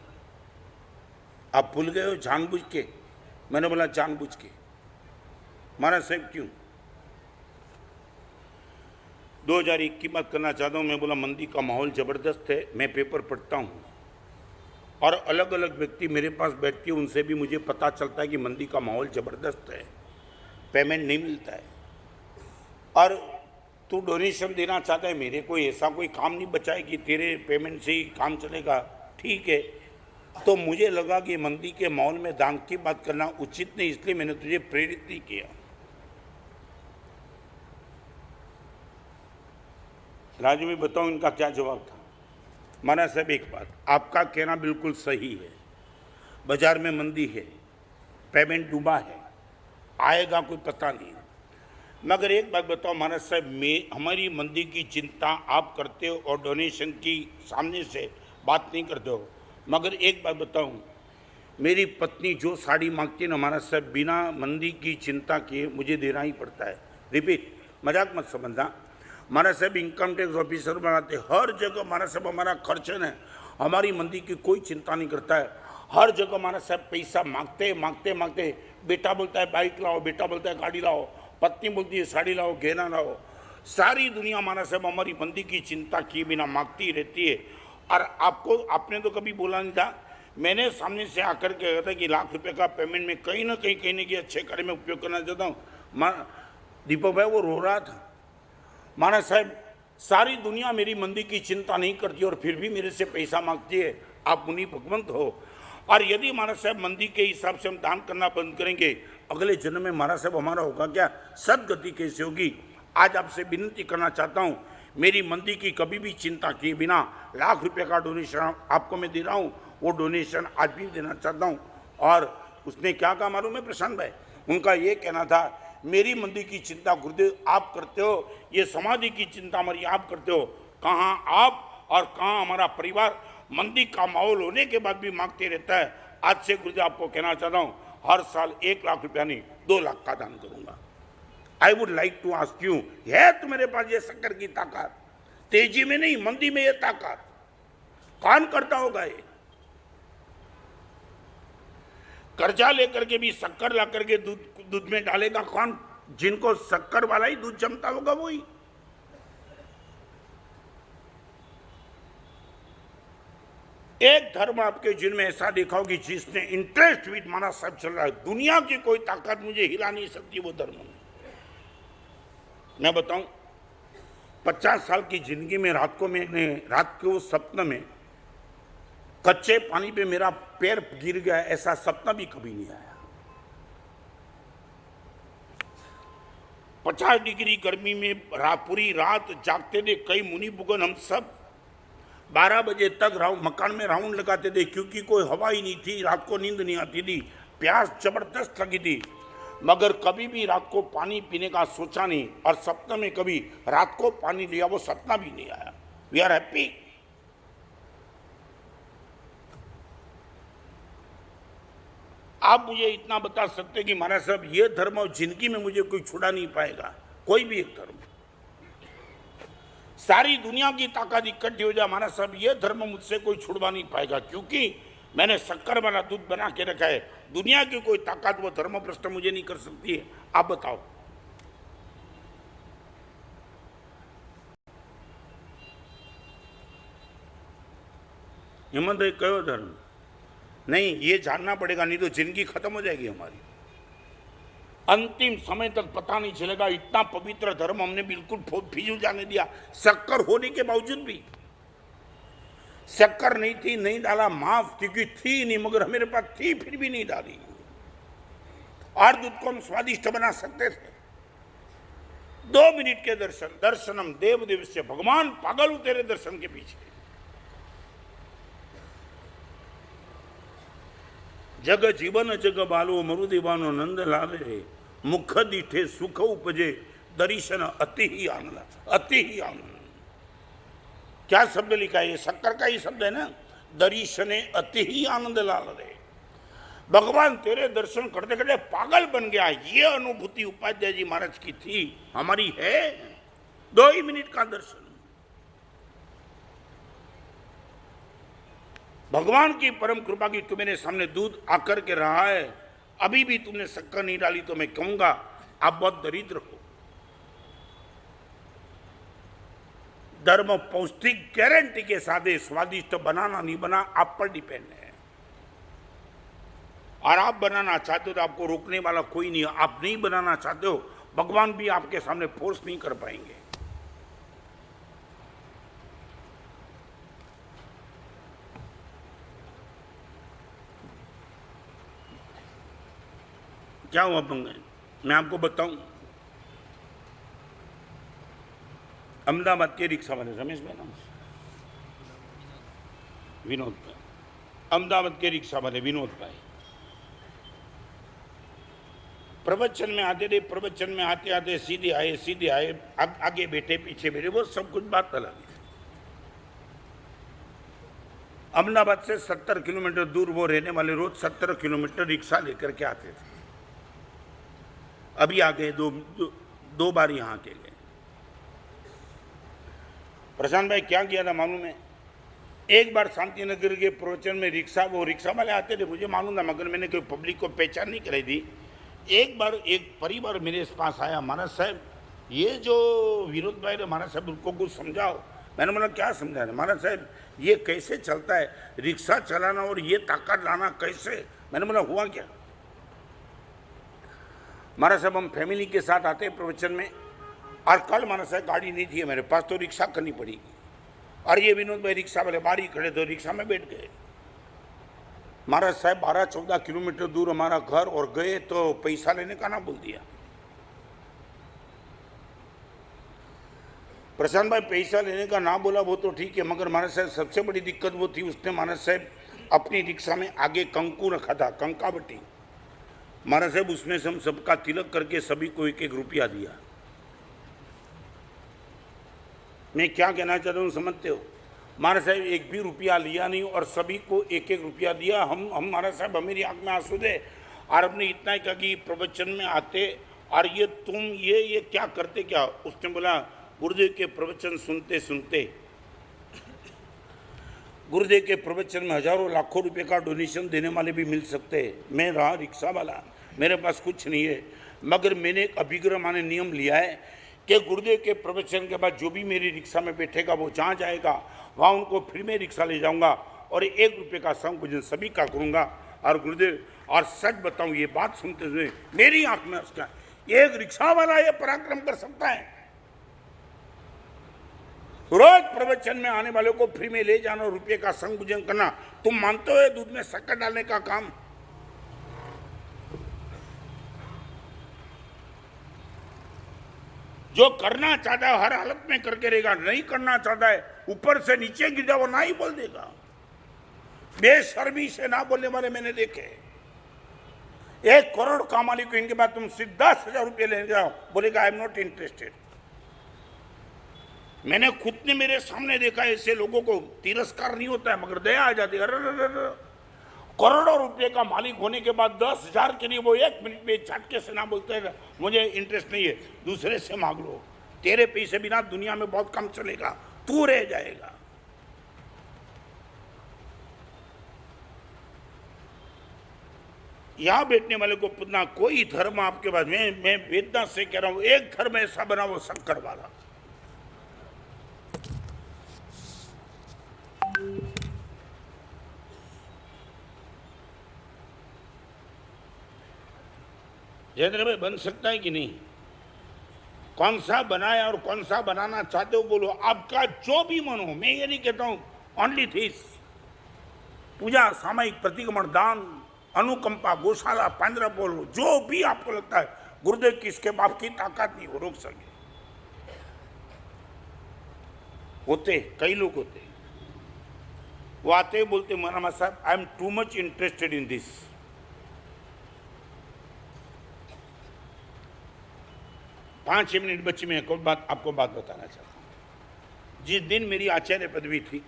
आप भूल गए हो जानबूझ के? मैंने बोला जानबूझ के। महाराज साहब क्यों? 2001 की बात करना चाहता हूँ। मैं बोला मंदी का माहौल जबरदस्त है, मैं पेपर पढ़ता हूँ और अलग अलग व्यक्ति मेरे पास बैठ के उनसे भी मुझे पता चलता है कि मंदी का माहौल जबरदस्त है, पेमेंट नहीं मिलता है, और तू डोनेशन देना चाहता है। मेरे को ऐसा कोई काम नहीं बचा है कि तेरे पेमेंट से ही काम चलेगा। ठीक है, तो मुझे लगा कि मंदी के माहौल में दान की बात करना उचित नहीं, इसलिए मैंने तुझे प्रेरित नहीं किया। राजू में बताऊं इनका क्या जवाब था? महाराज साहब एक बात, आपका कहना बिल्कुल सही है, बाजार में मंदी है, पेमेंट डूबा है, आएगा कोई पता नहीं, मगर एक बात बताओ महाराज साहब, हमारी मंदी की चिंता आप करते हो और डोनेशन की सामने से बात नहीं करते हो। मगर एक बात बताऊं, मेरी पत्नी जो साड़ी मांगती है ना महाराज साहब, बिना मंदी की चिंता किए मुझे देना ही पड़ता है। रिपीट, मजाक मत समझना। महाराज साहब इनकम टैक्स ऑफिसर बनाते, हर जगह महाराज साहब हमारा खर्च है ना, हमारी मंदी की कोई चिंता नहीं करता है। हर जगह महाराज साहब पैसा मांगते मांगते मांगते, बेटा बोलता है बाइक लाओ, बेटा बोलता है गाड़ी लाओ, पत्नी बोलती है साड़ी लाओ, गहना लाओ। सारी दुनिया महाराज साहब हमारी मंदी की चिंता किए बिना मांगती रहती है। और आपने तो कभी बोला नहीं था, मैंने सामने से आकर के कहा था कि 1 लाख रुपए का पेमेंट में कहीं ना कहीं कहने की अच्छे कार्य में उपयोग करना चाहता हूँ। दीपक भाई वो रो रहा था। महाराज साहब सारी दुनिया मेरी मंदी की चिंता नहीं करती और फिर भी मेरे से पैसा मांगती है। आप मुनि भगवंत हो, और यदि महाराज साहब मंदी के हिसाब से हम दान करना बंद करेंगे, अगले जन्म में महाराज साहब हमारा होगा क्या? सदगति कैसे होगी? आज आपसे विनती करना चाहता हूँ, मेरी मंदी की कभी भी चिंता किए बिना 1 लाख रुपए का डोनेशन आपको मैं दे रहा हूँ। वो डोनेशन आज भी देना चाहता हूँ। और उसने क्या कहा मालूम है प्रशांत भाई? उनका ये कहना था, मेरी मंदी की चिंता गुरुदेव आप करते हो, ये समाधि की चिंता हमारी आप करते हो। कहाँ आप और कहाँ हमारा परिवार मंदी का माहौल होने के बाद भी मांगते रहता है। आज से गुरुदेव आपको कहना चाहता हूँ, हर साल 1 लाख रुपया नहीं 2 लाख का दान करूंगा। I would like to ask you, है तुम्हारे पास ये शक्कर की ताकत? तेजी में नहीं, मंदी में ये ताकत। कौन करता होगा ये? कर्जा लेकर के भी शक्कर ला करके दूध में डालेगा कौन? जिनको शक्कर वाला ही दूध जमता होगा वही। एक धर्म आपके जिनमें ऐसा देखा होगी जिसने इंटरेस्ट विद माना सब चल रहा है, दुनिया की कोई ताकत मुझे हिला नहीं सकती वो धर्म में। मैं बताऊं, 50 साल की जिंदगी में रात को सपने में कच्चे पानी पे मेरा पैर गिर गया, ऐसा सपना भी कभी नहीं आया। 50 डिग्री गर्मी में पूरी रात जागते थे कई मुनि बुगन। हम सब 12 बजे तक मकान में राउंड लगाते थे, क्योंकि कोई हवा ही नहीं थी, रात को नींद नहीं आती थी, प्यास जबरदस्त लगी थी, मगर कभी भी रात को पानी पीने का सोचा नहीं, और सपने में कभी रात को पानी लिया वो सपना भी नहीं आया। We are happy. आप मुझे इतना बता सकते कि महाराज साहब ये धर्म और जिंदगी में मुझे कोई छुड़ा नहीं पाएगा, कोई भी एक धर्म, सारी दुनिया की ताकत इकट्ठी हो जाए महाराज साहब ये धर्म मुझसे कोई छुड़वा नहीं पाएगा, क्योंकि मैंने शक्कर वाला दूध बना के रखा है। दुनिया की कोई ताकत वो धर्म भ्रष्ट मुझे नहीं कर सकती है। आप बताओ। हेमंत भाई कहो धर्म नहीं, ये जानना पड़ेगा, नहीं तो जिंदगी खत्म हो जाएगी हमारी। अंतिम समय तक पता नहीं चलेगा, इतना पवित्र धर्म हमने बिल्कुल फिजूल जाने दिया। शक्कर होने के बावजूद भी, शक्कर नहीं थी नहीं डाला, माफ, क्योंकि थी नहीं, मगर मेरे पास थी फिर भी नहीं डाली। और दूध को हम स्वादिष्ट बना सकते थे। 2 मिनट के दर्शन, दर्शनम देव देव से, भगवान पागल हूं तेरे दर्शन के पीछे। जग जीवन जग बालो मरुदेवानो नंद लाल रे, मुख दीठे सुख उपजे, दर्शन अति ही आनंद, अति ही आनंद। क्या शब्द लिखा है? ये शक्कर का ही शब्द है ना, दर्शने अति ही आनंद लाल रे। भगवान तेरे दर्शन करते करते पागल बन गया। ये अनुभूति उपाध्याय जी महाराज की थी, हमारी है। 2 ही मिनट का दर्शन, भगवान की परम कृपा की तुम्हारे सामने दूध आकर के रहा है, अभी भी तुमने शक्कर नहीं डाली तो मैं कहूंगा आप बहुत दरिद्र हो। धर्म पौष्टिक गारंटी के साथ स्वादिष्ट बनाना नहीं बना आप पर डिपेंड है। और आप बनाना चाहते हो तो आपको रोकने वाला कोई नहीं है। आप नहीं बनाना चाहते हो, भगवान भी आपके सामने फोर्स नहीं कर पाएंगे। क्या हुआ पंगे, मैं आपको बताऊं। अहमदाबाद के रिक्शा वाले रमेश भाई नाम से, विनोद भाई, अहमदाबाद के रिक्शा वाले विनोद भाई प्रवचन में आते थे। प्रवचन में आते आते सीधे आए, आगे बैठे पीछे बैठे, वो सब कुछ बात अलग है। अहमदाबाद से 70 किलोमीटर दूर वो रहने वाले रोज 70 किलोमीटर रिक्शा लेकर के आते थे। अभी आ गए, दो बार यहां के गए। प्रशांत भाई क्या किया था मालूम है? एक बार शांतिनगर के प्रवचन में वो रिक्शा वाले आते थे, मुझे मालूम था, मगर मैंने कोई पब्लिक को पहचान नहीं कराई थी। एक बार एक परिवार मेरे पास आया, महाराज साहब ये जो विनोद भाई ने, महाराज साहब उनको कुछ समझाओ। मैंने बोला क्या समझाना? महाराज साहब ये कैसे चलता है, रिक्शा चलाना और ये ताकत लाना कैसे? मैंने बोला हुआ क्या? महाराज साहब हम फैमिली के साथ आते हैं प्रवचन में, और कल महाराज साहब गाड़ी नहीं थी मेरे पास, तो रिक्शा करनी पड़ी। और ये विनोद भाई रिक्शा वाले बाहर ही खड़े थे, रिक्शा में बैठ गए। महाराज साहब 12-14 किलोमीटर दूर हमारा घर, और गए तो पैसा लेने का ना बोल दिया। प्रशांत भाई पैसा लेने का ना बोला वो तो ठीक है, मगर महाराज साहब सबसे बड़ी दिक्कत वो थी, उसने महाराज साहब अपनी रिक्शा में आगे कंकु रखा था, कंकावटी। महाराज साहब उसमें से हम सबका तिलक करके सभी को 1-1 रुपया दिया। मैं क्या कहना चाहता हूँ समझते हो? महाराज साहब 1 भी रुपया लिया नहीं और सभी को 1-1 रुपया दिया। हम महाराज साहब हमारी आंख में आंसू दे, और अपने इतना ही कहा कि प्रवचन में आते और ये तुम ये क्या करते क्या? उसने बोला गुरुदेव के प्रवचन सुनते सुनते, गुरुदेव के प्रवचन में हजारों लाखों रुपए का डोनेशन देने वाले भी मिल सकते हैं। मैं रहा रिक्शा वाला, मेरे पास कुछ नहीं है, मगर मैंने एक अभिग्रह माने नियम लिया है कि गुरुदेव के प्रवचन के बाद जो भी मेरी रिक्शा में बैठेगा वो जहाँ जाएगा वहाँ उनको फ्री में रिक्शा ले जाऊंगा और 1 रुपये का संपूजन सभी का करूँगा। और गुरुदेव, और सच बताऊँ ये बात सुनते हुए मेरी आंख में उसका, एक रिक्शा वाला ये पराक्रम कर सकता है? रोज प्रवचन में आने वालों को फ्री में ले जाना और रुपये का संग पूजन करना, तुम मानते हो दूध में शक्कर डालने का काम? जो करना चाहता है हर हालत में करके रहेगा, नहीं करना चाहता है ऊपर से नीचे गिर जाओ ना ही बोल देगा। बेशर्मी से ना बोलने वाले मैंने देखे। 1 करोड़ का मालिक को इनके बाद तुम सिर्फ 10,000 रुपये ले जाओ, बोलेगा आई एम नॉट इंटरेस्टेड। मैंने खुद ने मेरे सामने देखा, ऐसे लोगों को तिरस्कार नहीं होता है मगर दया आ जाती है। करोड़ों रुपए का मालिक होने के बाद 10,000 के लिए वो 1 मिनट में झटके से ना बोलते हैं मुझे इंटरेस्ट नहीं है, दूसरे से मांग लो, तेरे पैसे बिना दुनिया में बहुत कम चलेगा, तू रह जाएगा। यहां बैठने वाले को पूछना कोई धर्म आपके पास, मैं वेदना से कह रहा हूं, एक धर्म ऐसा बना वो शंकर वाला। जयेंद्र भाई बन सकता है कि नहीं? कौन सा बनाया और कौन सा बनाना चाहते हो बोलो, आपका जो भी मन हो। मैं ये नहीं कहता हूं ओनली थिस, पूजा, सामायिक प्रतिक्रमण, दान, अनुकंपा, गौशाला, पांजरा बोलो, जो भी आपको लगता है। गुरुदेव की इसके बाप की ताकत नहीं, वो रोक सके। होते कई लोग होते, वो आते बोलते मौलाना साहब I am too much interested in this. पांच 6 मिनट बच्ची में एक आपको बात बताना चाहता हूं। जिस दिन मेरी आचार्य पदवी थी,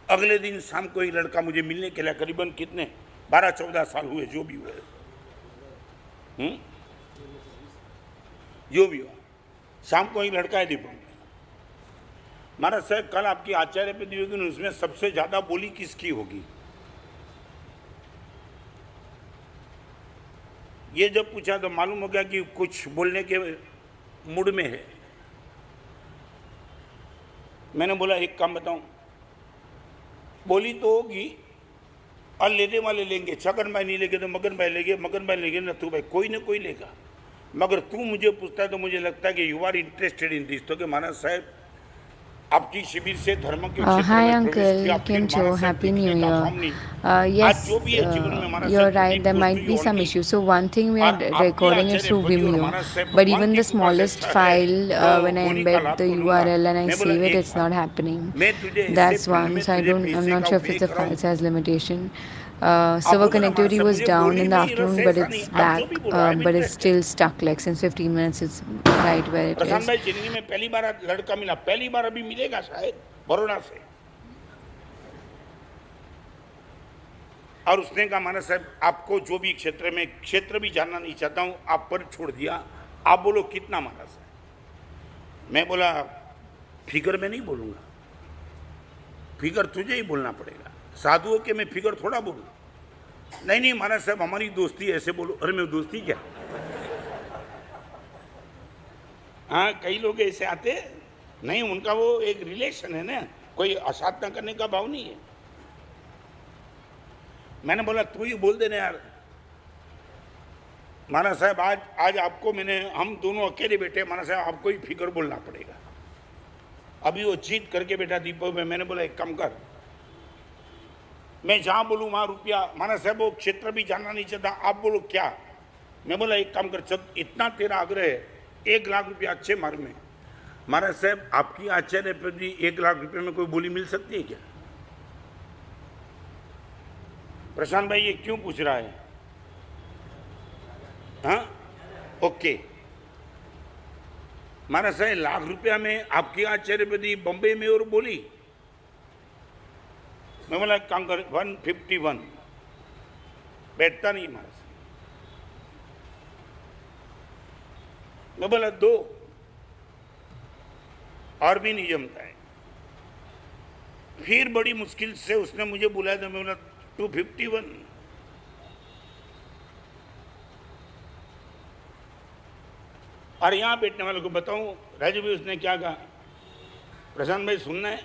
अगले दिन शाम को एक लड़का मुझे मिलने के लिए, करीबन कितने 12-14 साल हुए, जो भी हुए, जो भी हुआ, शाम को एक लड़का है दीपक, महाराज साहब कल आपकी आचार्य पदवी होगी, उसमें सबसे ज्यादा बोली किसकी होगी? ये जब पूछा तो मालूम हो गया कि कुछ बोलने के मूड में है। मैंने बोला एक काम बताऊं, बोली तो होगी और लेने वाले लेंगे, छगन भाई नहीं लेंगे तो मगन भाई लेंगे, मगन भाई लेंगे ना तू भाई, कोई ना कोई लेगा। मगर तू मुझे पूछता है तो मुझे लगता है कि you are interested in this. तो कि महाराज साहब आपकी शिविर से धर्म के Hi uncle, Kim Cho, Happy New Year. Yes, you're right, there might be some issues. So one thing, we are recording it through Vimeo, but even the smallest file, when I embed the URL and I save it, it's not happening. That's one, so I'm not sure if it's a file size limitation. Server connectivity was down in the afternoon, but it's back, but it's still stuck. Like since 15 minutes, it's right where it Prashant is. भाई जिंदगी में पहली बार लड़का मिला, पहली बार अभी मिलेगा शायद बड़ौदा से। और उसने कहा महाराज साहब आपको जो भी क्षेत्र भी जानना नहीं चाहता हूं, आप पर छोड़ दिया, आप बोलो कितना महाराज साहब। मैं बोला फिगर में नहीं बोलूंगा, फिगर तुझे ही बोलना पड़ेगा, साधुओं के मैं फिगर थोड़ा बोलूं। नहीं महाराज साहब हमारी दोस्ती ऐसे बोलो। अरे मैं दोस्ती क्या, हाँ कई लोग ऐसे आते नहीं, उनका वो एक रिलेशन है ना, कोई असाधना करने का भाव नहीं है। मैंने बोला तू ही बोल देना यार। महाराज साहब आज आपको हम दोनों अकेले बैठे, महाराज साहब आपको ही फिगर बोलना पड़ेगा। अभी वो जीत करके बैठा दीपक में, मैंने बोला एक काम कर, मैं जहां बोलूं वहां रुपया, महाराज साहब वो क्षेत्र भी जानना नहीं चाहता, आप बोलो क्या। मैं बोला एक काम कर, चल इतना तेरा आग्रह है, 1 लाख रुपया अच्छे मार्ग में। महाराज साहब आपकी आचार्य पर भी 1 लाख रुपए में कोई बोली मिल सकती है क्या? प्रशांत भाई ये क्यों पूछ रहा है? हाँ ओके, महाराज साहब 1 लाख रुपया में आपकी आचार्य पर दी बॉम्बे में और बोली। मैं बोला काम कर 151, बैठता नहीं महाराज। मैं बोला 2 और भी नहीं जमता है। फिर बड़ी मुश्किल से उसने मुझे बुलाया तो मैं बोला 251। और यहां बैठने वालों को बताऊं राजू भाई उसने क्या कहा, प्रशांत भाई सुनना है,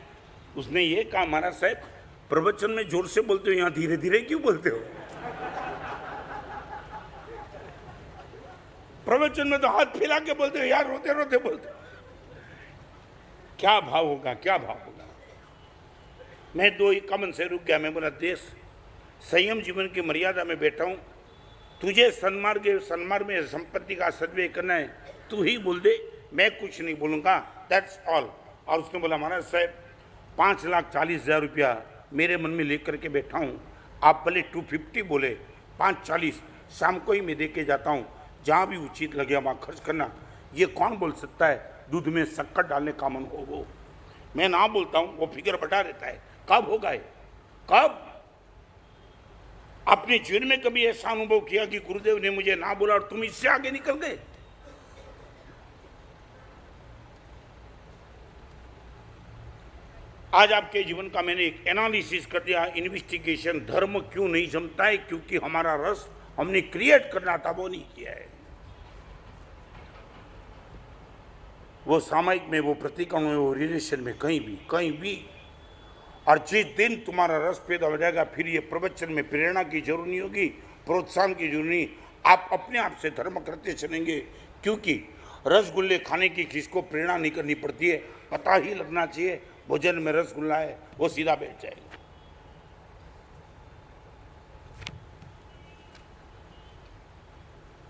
उसने ये कहा महाराज साहब प्रवचन में जोर से बोलते हो, यहां धीरे धीरे क्यों बोलते हो? प्रवचन में तो हाथ फैला के बोलते हो यार, रोते रोते बोलते हो। क्या भाव होगा, क्या भाव होगा। मैं 2 ही कमन से रुक गया। मैं बोला देश संयम जीवन की मर्यादा में बैठा हूं, तुझे सन्मार्ग में संपत्ति का सदव्यय करना है, तू ही बोल दे, मैं कुछ नहीं बोलूंगा, दैट्स ऑल। और उसने बोला महाराज साहब 5,40,000 रुपया मेरे मन में लेकर के बैठा हूं, आप भले 250 बोले, 540 शाम को ही मैं दे के जाता हूं, जहां भी उचित लगे वहां खर्च करना। ये कौन बोल सकता है दूध में शक्कर डालने का मन हो वो? मैं ना बोलता हूं, वो फिगर बटा रहता है। कब होगा ये, कब? आपने जीवन में कभी ऐसा अनुभव किया कि गुरुदेव ने मुझे ना बोला और तुम इससे आगे निकल गए? आज आपके जीवन का मैंने एक एनालिसिस कर दिया, इन्वेस्टिगेशन। धर्म क्यों नहीं जमता है? क्योंकि हमारा रस हमने क्रिएट करना था, वो नहीं किया है। वो सामायिक में, वो प्रतीकों में, वो रिलेशन में, कहीं भी। और जिस दिन तुम्हारा रस पैदा हो जाएगा, फिर ये प्रवचन में प्रेरणा की जरूरत नहीं होगी, प्रोत्साहन की जरूरत नहीं। आप अपने आप से धर्म करते चलेंगे, क्योंकि रसगुल्ले खाने की किसको प्रेरणा नहीं करनी पड़ती है। पता ही लगना चाहिए भोजन में रसगुल्ला है, वो सीधा बैठ जाएगा।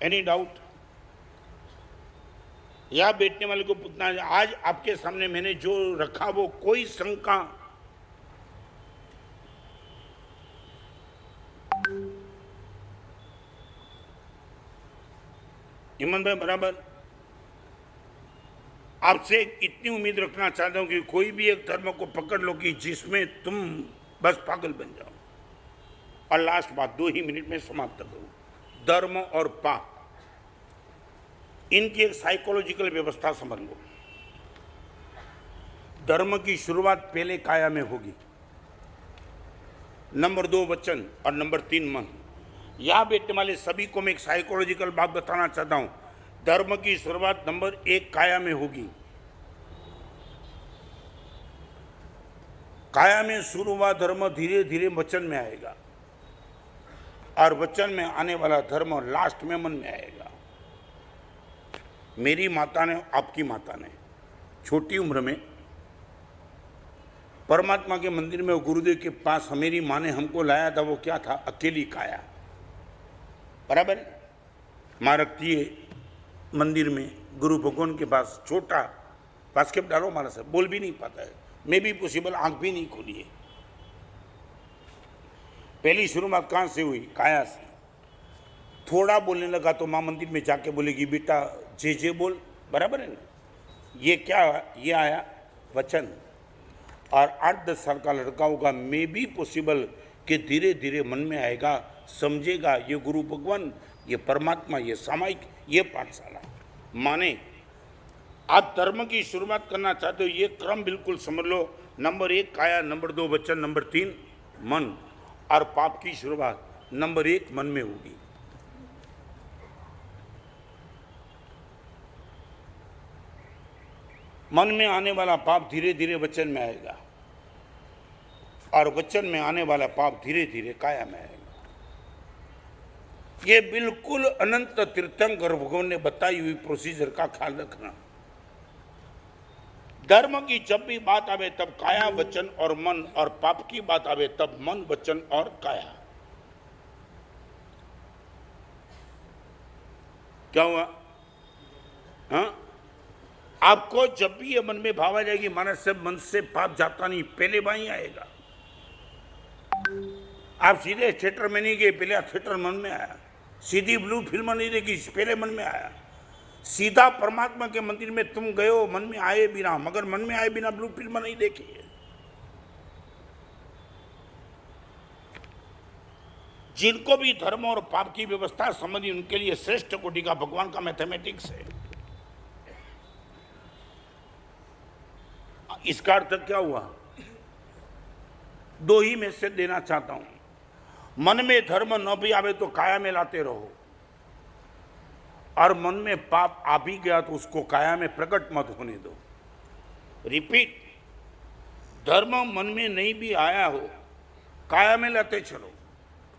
Any doubt? या बैठने वाले को पूछना है, आज आपके सामने मैंने जो रखा वो कोई शंका? इमन भाई बराबर? आपसे इतनी उम्मीद रखना चाहता हूं कि कोई भी एक धर्म को पकड़ लो कि जिसमें तुम बस पागल बन जाओ। और लास्ट बात, 2 ही मिनट में समाप्त करूं। धर्म और पाप, इनकी एक साइकोलॉजिकल व्यवस्था समझ लो। धर्म की शुरुआत पहले काया में होगी, नंबर 2 वचन और नंबर 3 मन। यहां बैठने वाले सभी को मैं एक साइकोलॉजिकल बात बताना चाहता हूं। धर्म की शुरुआत नंबर 1 काया में होगी। काया में शुरू हुआ धर्म धीरे धीरे वचन में आएगा, और वचन में आने वाला धर्म लास्ट में मन में आएगा। मेरी माता ने, आपकी माता ने छोटी उम्र में परमात्मा के मंदिर में, गुरुदेव के पास मेरी माँ ने हमको लाया था। वो क्या था? अकेली काया। बराबर? माँ रखती है मंदिर में, गुरु भगवान के पास, छोटा बास्केट डालो हमारा से, बोल भी नहीं पाता है, मैं भी पॉसिबल, आंख भी नहीं खोली है। पहली शुरुआत कहाँ से हुई? काया से। थोड़ा बोलने लगा तो माँ मंदिर में जाके बोलेगी, बेटा जे बोल। बराबर है ना? ये क्या? ये आया वचन। और 8-10 साल का लड़का होगा, मे भी पॉसिबल कि धीरे धीरे मन में आएगा, समझेगा ये गुरु भगवान, ये परमात्मा, ये सामायिक, ये पाठशाला। माने आप धर्म की शुरुआत करना चाहते हो, ये क्रम बिल्कुल समझ लो। नंबर 1 काया, नंबर 2 वचन, नंबर 3 मन। और पाप की शुरुआत नंबर 1 मन में होगी। मन में आने वाला पाप धीरे धीरे वचन में आएगा, और वचन में आने वाला पाप धीरे धीरे काया में आएगा। ये बिल्कुल अनंत तीर्थंकर भगवान ने बताई हुई प्रोसीजर का ख्याल रखना। धर्म की जब भी बात आवे तब काया, वचन और मन, और पाप की बात आवे तब मन, वचन और काया। क्या हुआ? हाँ, आपको जब भी ये मन में भाव आ जाएगी, मानस से मन से पाप जाता नहीं, पहले वहीं आएगा। आप सीधे थिएटर में नहीं गए, पहले थिएटर मन में आया। सीधी ब्लू फिल्म नहीं देखी, पहले मन में आया। सीधा परमात्मा के मंदिर में तुम गए हो मन में आए बिना, मगर मन में आए बिना ब्लू फिल्म नहीं देखी है। जिनको भी धर्म और पाप की व्यवस्था समझी, उनके लिए श्रेष्ठ कोटि का भगवान का मैथमेटिक्स है। इसका अर्थ क्या हुआ? 2 ही मैसेज देना चाहता हूं। मन में धर्म न भी आवे तो काया में लाते रहो, और मन में पाप आ भी गया तो उसको काया में प्रकट मत होने दो। रिपीट, धर्म मन में नहीं भी आया हो, काया में लाते चलो,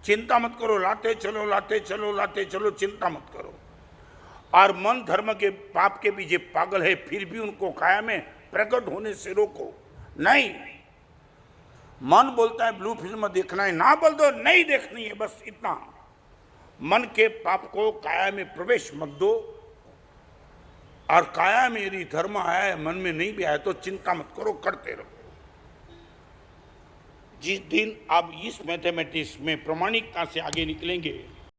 चिंता मत करो, लाते चलो, लाते चलो, लाते चलो, चिंता मत करो। और मन धर्म के पाप के पीछे पागल है, फिर भी उनको काया में प्रकट होने से रोको नहीं। मन बोलता है ब्लू फिल्म देखना है, ना बोल दो नहीं देखनी है, बस इतना। मन के पाप को काया में प्रवेश मत दो, और काया में यदि धर्म आया है, मन में नहीं भी आया तो चिंता मत करो, करते रहो। जिस दिन आप इस मैथमेटिक्स में प्रामाणिकता से आगे निकलेंगे,